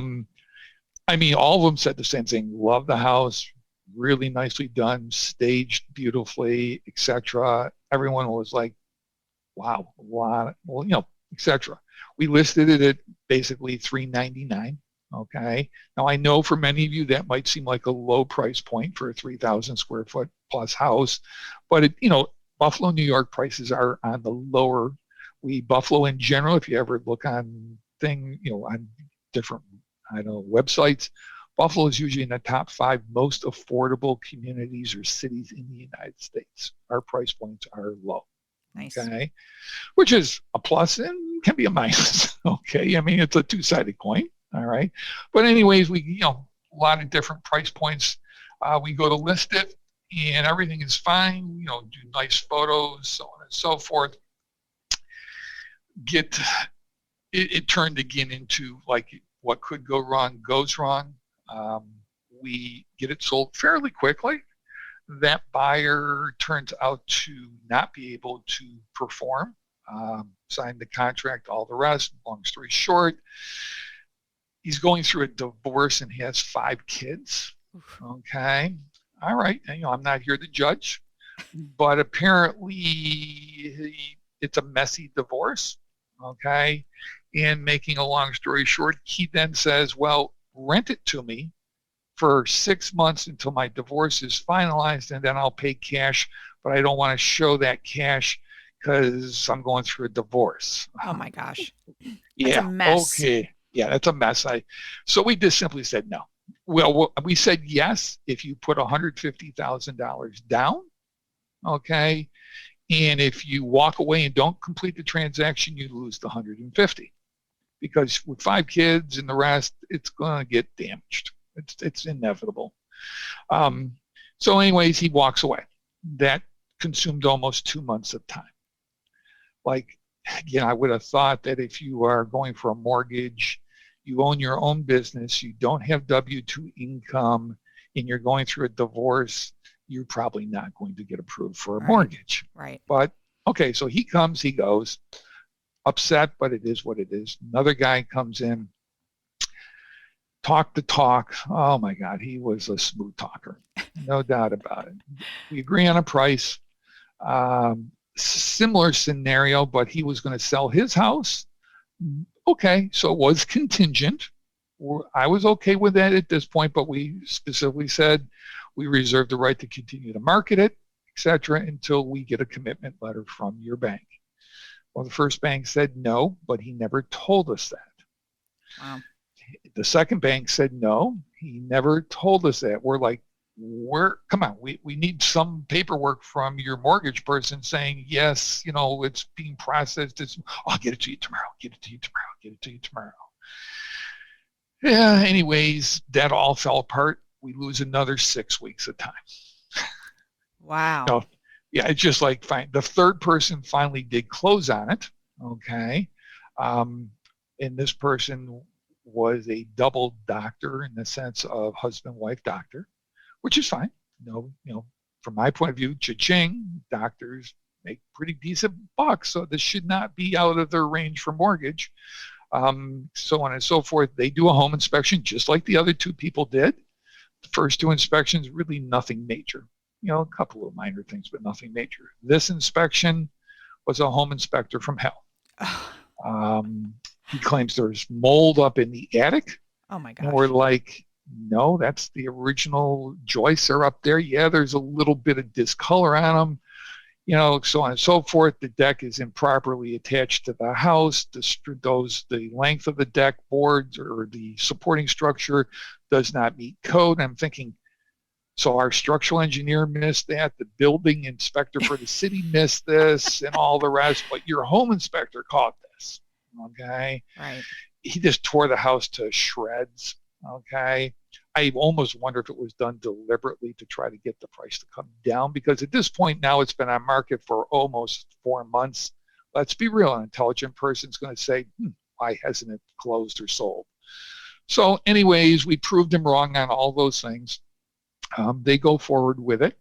of them said the same thing, love the house, really nicely done, staged beautifully, etc. Everyone was like, wow, a lot, etc. We listed it at basically $399. Okay. Now I know for many of you that might seem like a low price point for a 3,000 square foot plus house, but it, Buffalo, New York prices are on the lower. Buffalo in general, if you ever look on on different, websites, Buffalo is usually in the top 5 most affordable communities or cities in the United States. Our price points are low. Nice. Okay. Which is a plus and can be a minus. Okay. I mean, it's a two-sided coin. All right. But anyways, a lot of different price points. We go to list it and everything is fine. Do nice photos, so on and so forth. It turned again into like what could go wrong goes wrong. We get it sold fairly quickly. That buyer turns out to not be able to perform, sign the contract, all the rest. Long story short, he's going through a divorce and he has 5 kids. Okay. All right. And, I'm not here to judge, but apparently it's a messy divorce. Okay. And making a long story short, he then says, well, rent it to me for 6 months until my divorce is finalized, and then I'll pay cash, but I don't want to show that cash because I'm going through a divorce. Oh my gosh. Yeah. That's a mess. Okay. Yeah, that's a mess. So we just simply said no. Well, we said yes if you put $150,000 down. Okay. And if you walk away and don't complete the transaction, you lose the 150. Because with 5 kids and the rest, it's going to get damaged. It's inevitable. So anyways, he walks away. That consumed almost 2 months of time. Like, again, I would have thought that if you are going for a mortgage, you own your own business, you don't have W-2 income, and you're going through a divorce, you're probably not going to get approved for a mortgage. Right. But, okay, so he comes, he goes, upset, but it is what it is. Another guy comes in, talk the talk. Oh my God, he was a smooth talker. No doubt about it. We agree on a price. Similar scenario, but he was going to sell his house. Okay, so it was contingent. I was okay with that at this point, but we specifically said we reserve the right to continue to market it, etc., until we get a commitment letter from your bank. Well, the first bank said no, but he never told us that. Wow. The second bank said no, he never told us that. We're like, come on, we need some paperwork from your mortgage person saying, yes, it's being processed. I'll get it to you tomorrow. Get it to you tomorrow. Yeah, anyways, that all fell apart. We lose another 6 weeks of time. Wow. Yeah, it's just like fine. The third person finally did close on it. Okay. And this person was a double doctor in the sense of husband-wife doctor, which is fine. From my point of view, cha-ching, doctors make pretty decent bucks, so this should not be out of their range for mortgage. So on and so forth. They do a home inspection just like the other 2 people did. The first 2 inspections, really nothing major. A couple of minor things, but nothing major. This inspection was a home inspector from hell. He claims there's mold up in the attic. Oh my gosh. And we're like, no, that's the original joists are up there. Yeah, there's a little bit of discolor on them, so on and so forth. The deck is improperly attached to the house. The length of the deck boards or the supporting structure does not meet code. I'm thinking, so our structural engineer missed that, the building inspector for the city missed this, and all the rest, but your home inspector caught this, okay? Right. He just tore the house to shreds, okay? I almost wonder if it was done deliberately to try to get the price to come down, because at this point now it's been on market for almost 4 months. Let's be real, an intelligent person's going to say, why hasn't it closed or sold? So anyways, we proved him wrong on all those things. They go forward with it.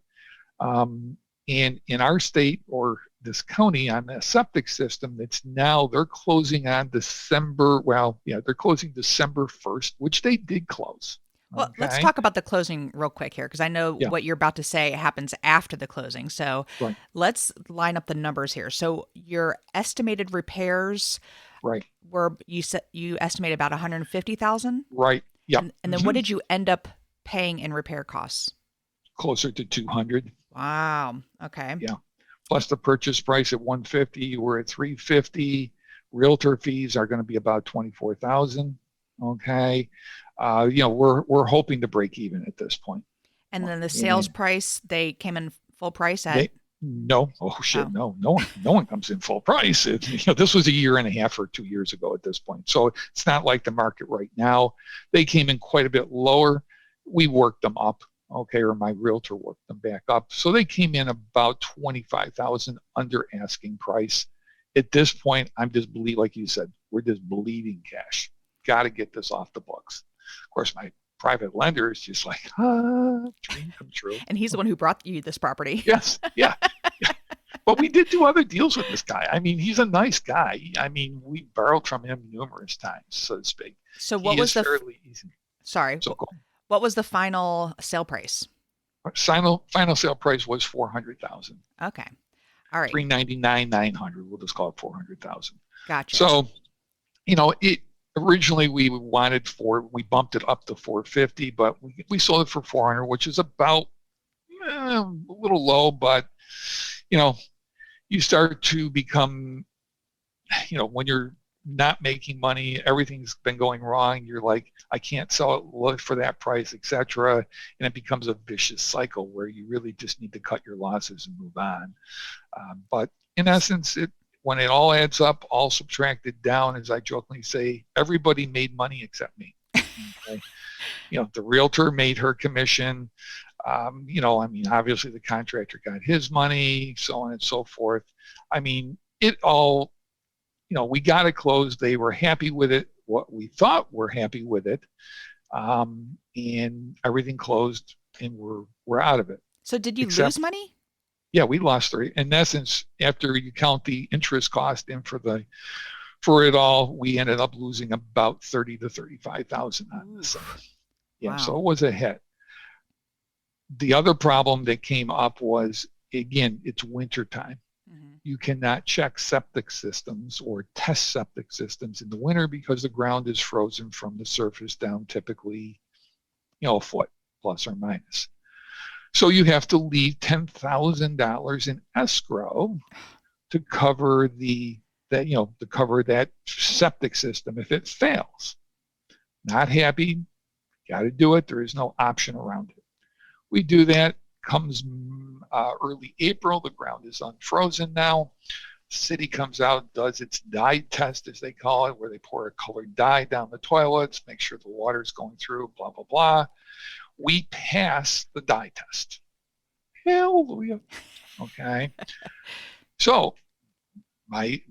And in our state or this county on the septic system, they're closing on they're closing December 1st, which they did close. Well, okay? Let's talk about the closing real quick here, because I know what you're about to say happens after the closing. So Let's line up the numbers here. So your estimated repairs, were you estimate about $150,000? Right. Yeah. And then what did you end up paying in repair costs? Closer to 200. Wow. Okay. Yeah. plus the purchase price at 150. We're at 350. Realtor fees are going to be about 24,000. Okay. We're hoping to break even at this point. And then the sales price, they came in full price at? No. Oh shit. Oh. No one comes in full price. This was a year and a half or 2 years ago at this point. So it's not like the market right now. They came in quite a bit lower. We worked them up. Okay. Or my realtor worked them back up. So they came in about 25,000 under asking price. At this point, I'm just like you said, we're just bleeding cash. Got to get this off the books. Of course, my private lender is just like, dream come true. And he's the one who brought you this property. Yes, yeah. But we did do other deals with this guy. I mean, he's a nice guy. I mean, we borrowed from him numerous times, so to speak. So what was the fairly easy. Sorry. So what was the final sale price? Final sale price was $400,000. Okay. All right. $399,900. We'll just call it $400,000. Gotcha. So, originally we we bumped it up to 450, but we sold it for 400, which is about a little low, but you start to become, when you're not making money, everything's been going wrong. You're like, I can't sell it for that price, etc. And it becomes a vicious cycle where you really just need to cut your losses and move on. But in essence, when it all adds up, all subtracted down, as I jokingly say, everybody made money except me. Okay? The realtor made her commission. Obviously the contractor got his money, so on and so forth. I mean, it all, we got it closed. They were happy with it. What we thought were happy with it. And everything closed and we're out of it. So did you lose money? Yeah, we lost in essence, after you count the interest cost in for it all, we ended up losing about 30 to 35,000 on this. Yeah, wow. So it was a hit. The other problem that came up was, again, it's winter time. Mm-hmm. You cannot check septic systems or test septic systems in the winter because the ground is frozen from the surface down typically, a foot plus or minus. So you have to leave $10,000 in escrow to cover that septic system if it fails. Not happy, got to do it. There is no option around it. We do that. Comes early April, the ground is unfrozen now. City comes out, does its dye test, as they call it, where they pour a colored dye down the toilets, make sure the water's going through, blah, blah, blah. We pass the dye test. Hallelujah. Okay. So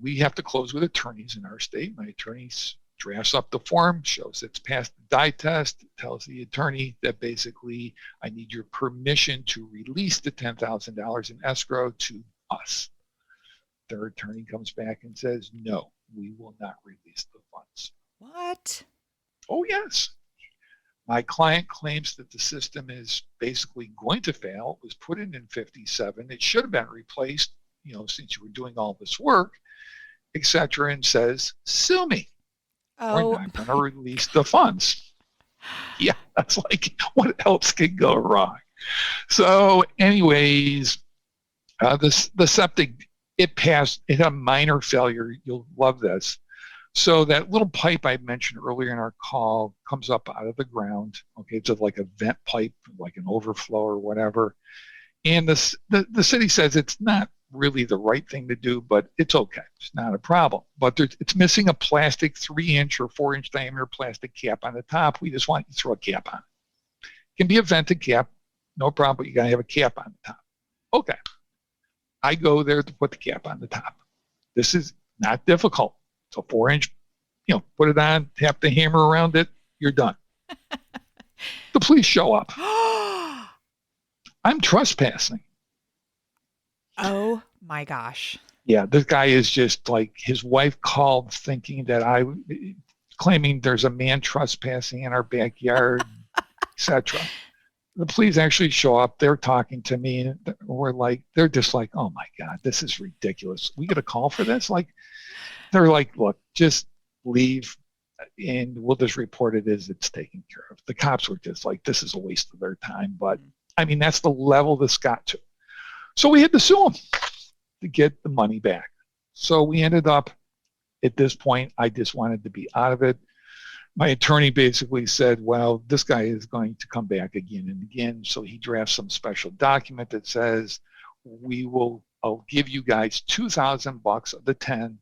we have to close with attorneys in our state. My attorney drafts up the form, shows it's passed the dye test, tells the attorney that basically I need your permission to release the $10,000 in escrow to us. Their attorney comes back and says, no, we will not release the funds. What? Oh, yes. My client claims that the system is basically going to fail. It was put in 57. It should have been replaced, since you were doing all this work, etc., and says, sue me. Oh. We're not going to release the funds. Yeah, that's like, what else could go wrong? So anyways, the septic, it passed. It had a minor failure. You'll love this. So that little pipe I mentioned earlier in our call comes up out of the ground. Okay, it's like a vent pipe, like an overflow or whatever. And the city says it's not really the right thing to do, but it's okay. It's not a problem. But it's missing a plastic 3-inch or 4-inch diameter plastic cap on the top. We just want you to throw a cap on it. It can be a vented cap, no problem, but you got to have a cap on the top. Okay. I go there to put the cap on the top. This is not difficult. It's a 4-inch, put it on, tap the hammer around it, you're done. The police show up. I'm trespassing. Oh my gosh. Yeah, this guy is just like, his wife called thinking that claiming there's a man trespassing in our backyard, etc. The police actually show up. They're talking to me, and they're just like, oh my God, this is ridiculous. We get a call for this? They're like, look, just leave and we'll just report it as it's taken care of. The cops were just like, this is a waste of their time. But I mean, that's the level this got to. So we had to sue them. to get the money back. So we ended up, at this point, I just wanted to be out of it. My attorney basically said, well, this guy is going to come back again and again. So he drafts some special document that says, I'll give you guys $2,000 of the 10.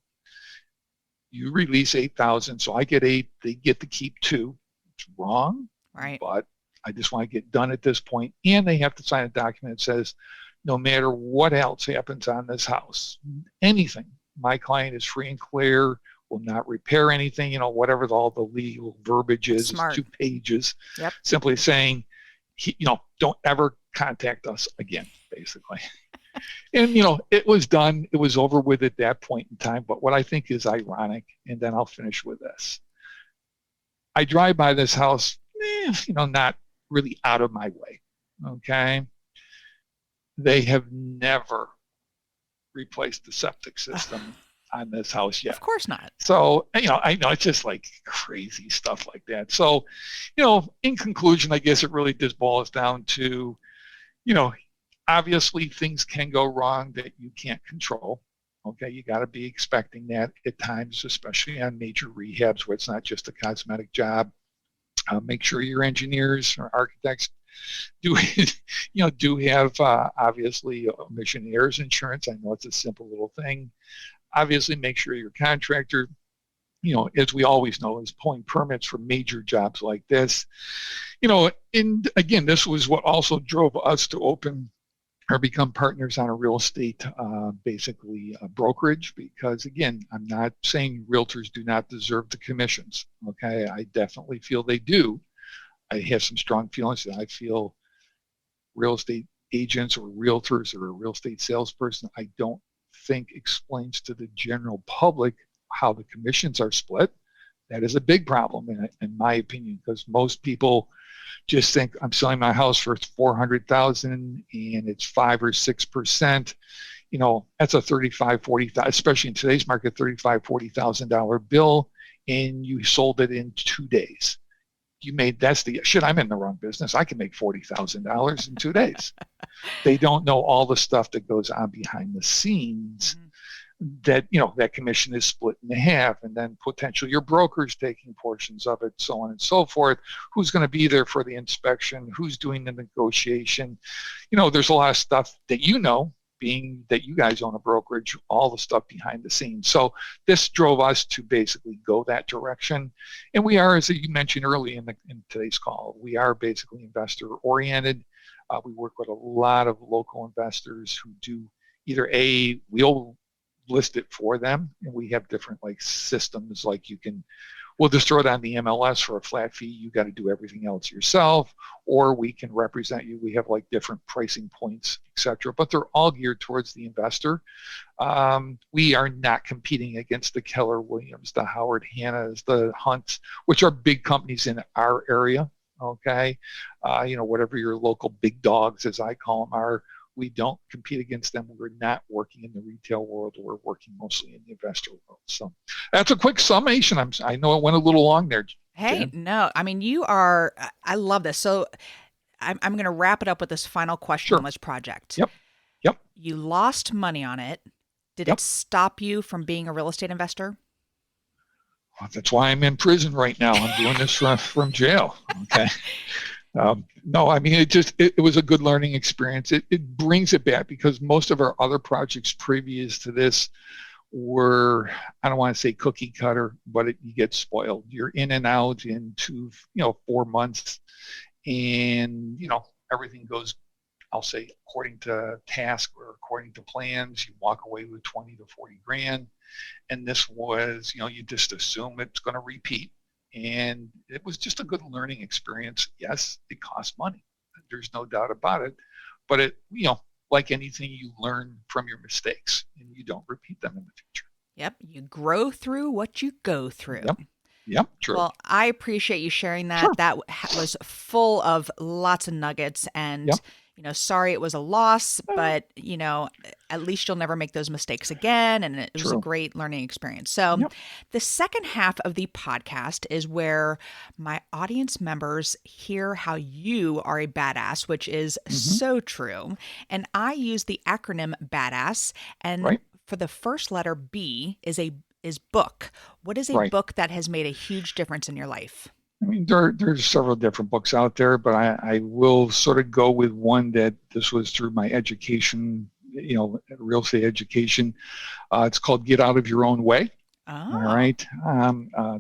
You release 8,000. So I get 8, they get to keep 2. It's wrong, Right. but I just want to get done at this point. And they have to sign a document that says, no matter what else happens on this house, anything, my client is free and clear, will not repair anything, whatever all the legal verbiage is. Smart. It's 2 pages, Yep. simply saying, don't ever contact us again, basically. And, it was done. It was over with at that point in time. But what I think is ironic, and then I'll finish with this. I drive by this house, not really out of my way, okay? They have never replaced the septic system on this house yet. Of course not. So, I know it's just like crazy stuff like that. So, in conclusion, I guess it really just boils down to, obviously things can go wrong that you can't control. Okay, you got to be expecting that at times, especially on major rehabs where it's not just a cosmetic job. Make sure your engineers or architects do have obviously omission errors insurance. I know it's a simple little thing. Obviously, make sure your contractor, as we always know, is pulling permits for major jobs like this. And again, this was what also drove us to open or become partners on a real estate, basically brokerage, because again, I'm not saying realtors do not deserve the commissions. Okay, I definitely feel they do. I have some strong feelings that I feel real estate agents or realtors or a real estate salesperson, I don't think explains to the general public how the commissions are split. That is a big problem in my opinion, because most people just think I'm selling my house for $400,000 and it's 5 or 6%. That's a $35,000-$40,000, especially in today's market, $35,000-$40,000 bill, and you sold it in 2 days. That's the shit. I'm in the wrong business. I can make $40,000 in 2 days. They don't know all the stuff that goes on behind the scenes. That that commission is split in half, and then potentially your broker's taking portions of it, so on and so forth. Who's going to be there for the inspection? Who's doing the negotiation? There's a lot of stuff that being that you guys own a brokerage, all the stuff behind the scenes. So this drove us to basically go that direction. And we are, as you mentioned early in today's call, we are basically investor oriented. We work with a lot of local investors who do either we'll list it for them, and we have different systems, we'll just throw it on the MLS for a flat fee. You got to do everything else yourself, or we can represent you. We have different pricing points, etc. But they're all geared towards the investor. We are not competing against the Keller Williams, the Howard Hanna's, the Hunts, which are big companies in our area. Okay, whatever your local big dogs, as I call them, are. We don't compete against them. We're not working in the retail world. We're working mostly in the investor world. So that's a quick summation. I know it went a little long there. Hey, Jen. No, I mean, I love this. So I'm going to wrap it up with this final question on this project. Yep. You lost money on it. Did it stop you from being a real estate investor? Well, that's why I'm in prison right now. I'm doing this from jail. Okay. No, I mean, it was a good learning experience. It brings it back, because most of our other projects previous to this were, I don't want to say cookie cutter, but you get spoiled. You're in and out in 4 months, and, everything goes, I'll say, according to task or according to plans. You walk away with 20 to 40 grand. And this was, you just assume it's going to repeat. And it was just a good learning experience. Yes, it costs money. There's no doubt about it. But it, like anything, you learn from your mistakes and you don't repeat them in the future. Yep. You grow through what you go through. Yep. True. Well, I appreciate you sharing that. Sure. That was full of lots of nuggets. And, sorry it was a loss, Uh, but, at least you'll never make those mistakes again. And it was a True. great learning experience. So Yep. the second half of the podcast is where my audience members hear how you are a badass, which is Hmm. so true. And I use the acronym BADASS. And Right. for the first letter B is book. What is a Right. book that has made a huge difference in your life? I mean, there's several different books out there, but I will sort of go with one that this was through my education, real estate education. It's called Get Out of Your Own Way. All Oh, right.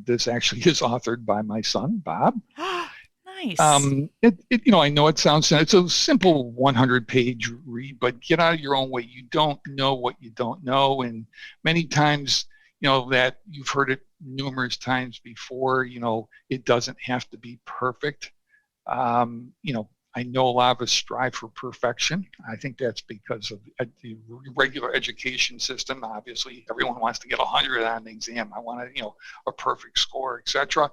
This actually is authored by my son, Bob. nice. I know it's a simple 100-page read, but get out of your own way. You don't know what you don't know. And many times, that you've heard it numerous times before, it doesn't have to be perfect. I know a lot of us strive for perfection. I think that's because of the regular education system. Obviously, everyone wants to get 100 on the exam. I want a perfect score, etc.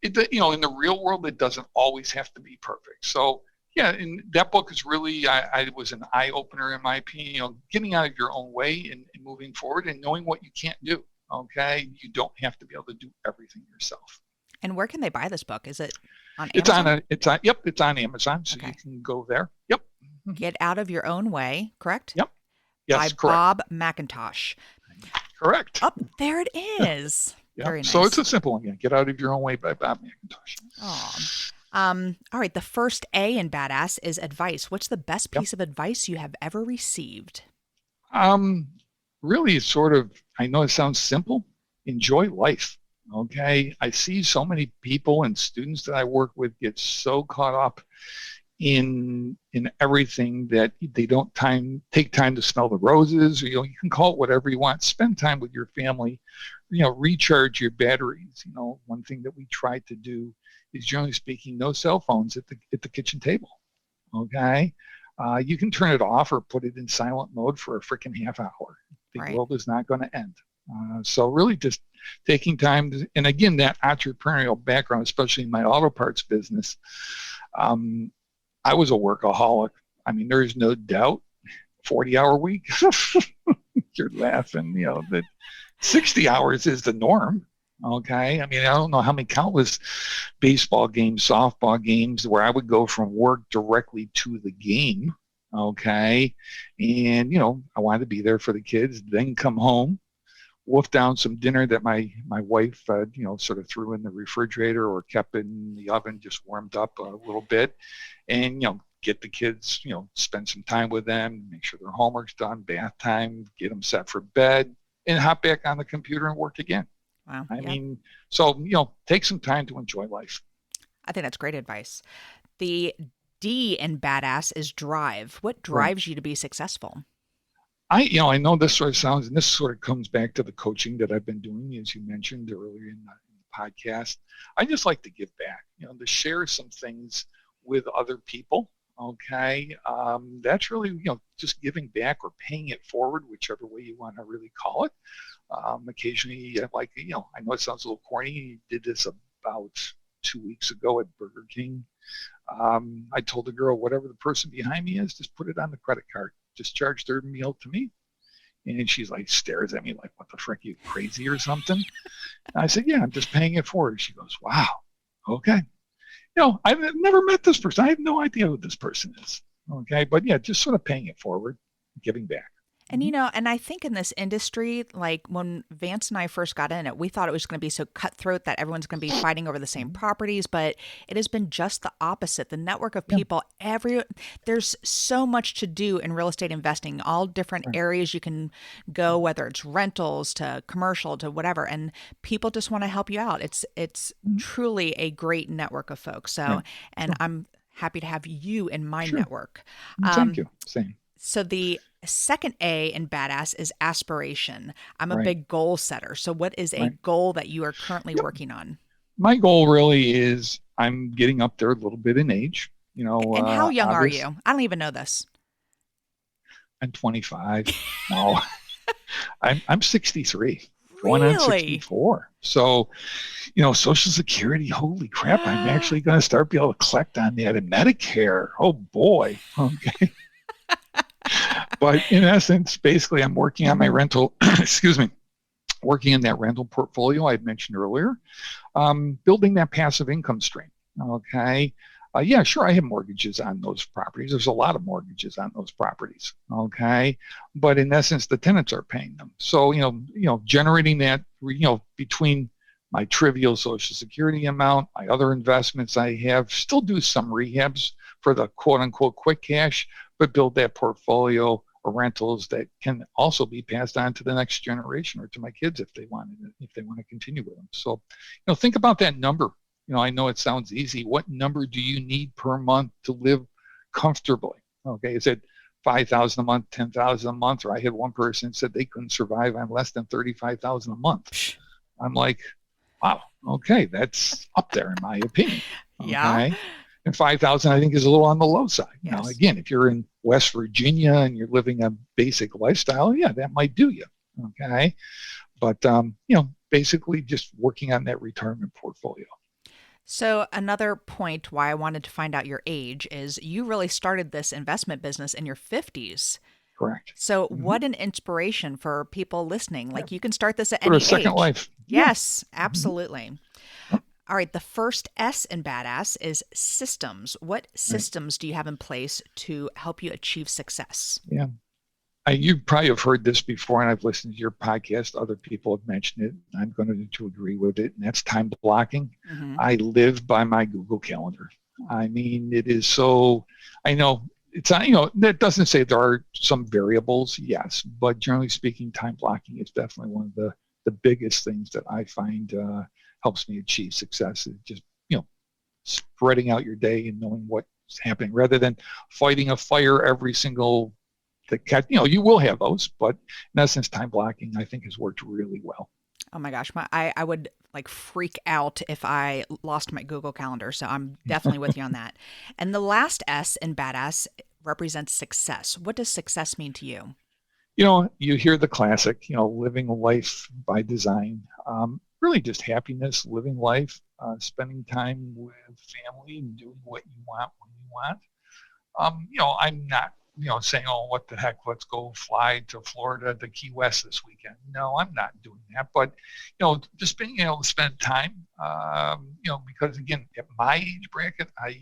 In the real world, it doesn't always have to be perfect. So, yeah, and that book is really, I was an eye opener in my opinion. Getting out of your own way and moving forward and knowing what you can't do. Okay, you don't have to be able to do everything yourself. And where can they buy this book? Is it on It's on Amazon? it's on Amazon, so you Okay. can go there. Yep. Mhm. Get Out of Your Own Way, correct? Yep. By Yes, correct. Bob McIntosh. Correct. Up there it is. Yep. Very So it's nice. a simple one. Yeah. Get Out of Your Own Way by Bob McIntosh. Oh. All right. The first A in badass is advice. What's the best Yep. piece of advice you have ever received? Um, Really, it's sort of, I know it sounds simple. Enjoy life. Okay. I see so many people and students that I work with get so caught up in everything that they don't take time to smell the roses, or you can call it whatever you want. Spend time with your family, recharge your batteries. One thing that we try to do is, generally speaking, no cell phones at the kitchen table. Okay. You can turn it off or put it in silent mode for a freaking half hour. The Right. world is not going to end. So really just taking time and again, that entrepreneurial background, especially in my auto parts business, I was a workaholic. I mean, there is no doubt. 40-hour week. You're laughing. That 60 hours is the norm. Okay. I mean, I don't know how many countless baseball games, softball games where I would go from work directly to the game. Okay. And, I wanted to be there for the kids, then come home, wolf down some dinner that my wife, sort of threw in the refrigerator or kept in the oven, just warmed up a little bit, and get the kids, spend some time with them, make sure their homework's done, bath time, get them set for bed, and hop back on the computer and work again. Wow. I Yeah. mean, so take some time to enjoy life. I think that's great advice. The D in badass is drive. What Right. drives you to be successful? I know this sort of sounds, and this sort of comes back to the coaching that I've been doing, as you mentioned earlier in the podcast. I just like to give back, to share some things with other people. Okay. That's really, just giving back or paying it forward, whichever way you want to really call it. Occasionally, I know it sounds a little corny. You did this about 2 weeks ago at Burger King. I told the girl, whatever the person behind me is, just put it on the credit card. Just charge their meal to me. And she's like, stares at me like, what the frick, you crazy or something? And I said, yeah, I'm just paying it forward. She goes, wow, okay. I've never met this person. I have no idea who this person is. Okay. But yeah, just sort of paying it forward, giving back. And and I think in this industry, like when Vance and I first got in it, we thought it was going to be so cutthroat that everyone's going to be fighting over the same properties, but it has been just the opposite. The network of Yeah. people, there's so much to do in real estate investing, all different Right. areas you can go, whether it's rentals to commercial to whatever, and people just want to help you out. It's truly a great network of folks. So, Yeah. and Sure. I'm happy to have you in my Sure. network. Thank you. Same. So the second A in badass is aspiration. I'm a Right. big goal setter. So what is a Right. goal that you are currently Yep. working on? My goal really is I'm getting up there a little bit in age. And how young are Obvious. you? I don't even know this. I'm 25. No, I'm 63. going on 64. So, Social Security, holy crap, I'm actually going to start be able to collect on that, and Medicare. Oh boy. Okay. But in essence, basically I'm working on my rental, working in that rental portfolio I mentioned earlier, building that passive income stream. Okay. Yeah, sure, I have mortgages on those properties. There's a lot of mortgages on those properties. Okay. But in essence, the tenants are paying them. So, generating that, between my trivial Social Security amount, my other investments I have, still do some rehabs for the quote unquote quick cash, but build that portfolio of rentals that can also be passed on to the next generation or to my kids if they want to continue with them. So, think about that number. I know it sounds easy. What number do you need per month to live comfortably? Okay, is it $5,000 a month, $10,000 a month? Or I had one person said they couldn't survive on less than $35,000 a month. I'm like, wow, okay, that's up there in my opinion. Okay? Yeah. And 5,000, I think, is a little on the low side. Yes. Now, again, if you're in West Virginia and you're living a basic lifestyle, yeah, that might do you. Okay, but basically just working on that retirement portfolio. So another point why I wanted to find out your age is you really started this investment business in your 50s. Correct. So what an inspiration for people listening. Like you can start this at for any a second age. Life. Yes, absolutely. All right. The first S in badass is systems. What systems do you have in place to help you achieve success? Yeah. You probably have heard this before, and I've listened to your podcast. Other people have mentioned it. I'm going to agree with it, and that's time blocking. Mm-hmm. I live by my Google Calendar. I mean, it is so, I know it's, that doesn't say there are some variables, yes, but generally speaking, time blocking is definitely one of the biggest things that I find helps me achieve success. Is just, spreading out your day and knowing what's happening rather than fighting a fire every single you will have those, but in essence, time blocking, I think, has worked really well. Oh my gosh, I would freak out if I lost my Google Calendar. So I'm definitely with you on that. And the last S in badass represents success. What does success mean to you? You hear the classic, living life by design. Really just happiness, living life, spending time with family and doing what you want when you want. I'm not saying, oh, what the heck, let's go fly to Florida, to Key West this weekend. No, I'm not doing that. But, just being able to spend time, because again, at my age bracket, I,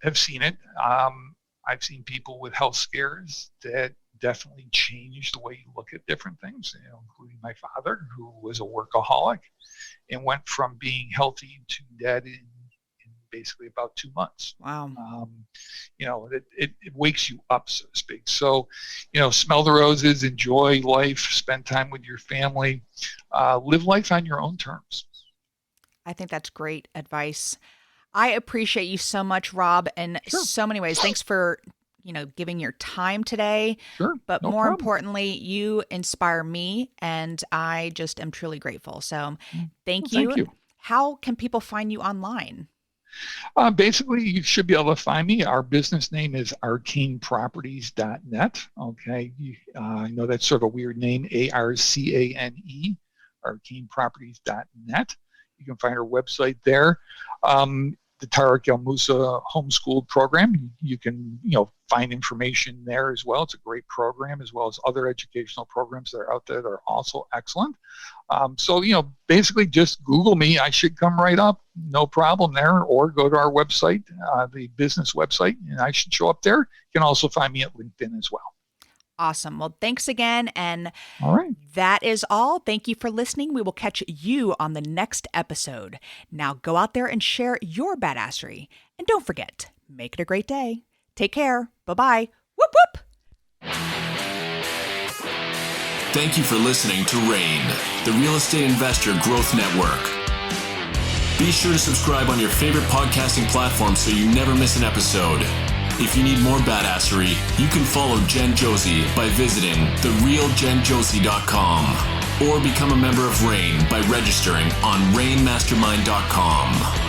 have seen it. I've seen people with health scares that definitely change the way you look at different things, including my father, who was a workaholic and went from being healthy to dead in basically about 2 months. Wow. It wakes you up, so to speak. So, smell the roses, enjoy life, spend time with your family, live life on your own terms. I think that's great advice. I appreciate you so much, Rob, in so many ways. Thanks for, giving your time today. Sure. But more importantly, you inspire me, and I just am truly grateful. So thank you. Thank you. How can people find you online? Basically, you should be able to find me. Our business name is arcaneproperties.net. Okay. I know that's sort of a weird name, ARCANE, arcaneproperties.net. You can find our website there. The Tariq El Musa homeschooled program, you can, find information there as well. It's a great program, as well as other educational programs that are out there that are also excellent. So, basically just Google me. I should come right up. No problem there. Or go to our website, the business website, and I should show up there. You can also find me at LinkedIn as well. Awesome. Well, thanks again. And all right. That is all. Thank you for listening. We will catch you on the next episode. Now go out there and share your badassery. And don't forget, make it a great day. Take care. Bye-bye. Whoop, whoop. Thank you for listening to RAIN, the Real Estate Investor Growth Network. Be sure to subscribe on your favorite podcasting platform so you never miss an episode. If you need more badassery, you can follow Jen Josie by visiting therealjenjosie.com or become a member of RAIN by registering on rainmastermind.com.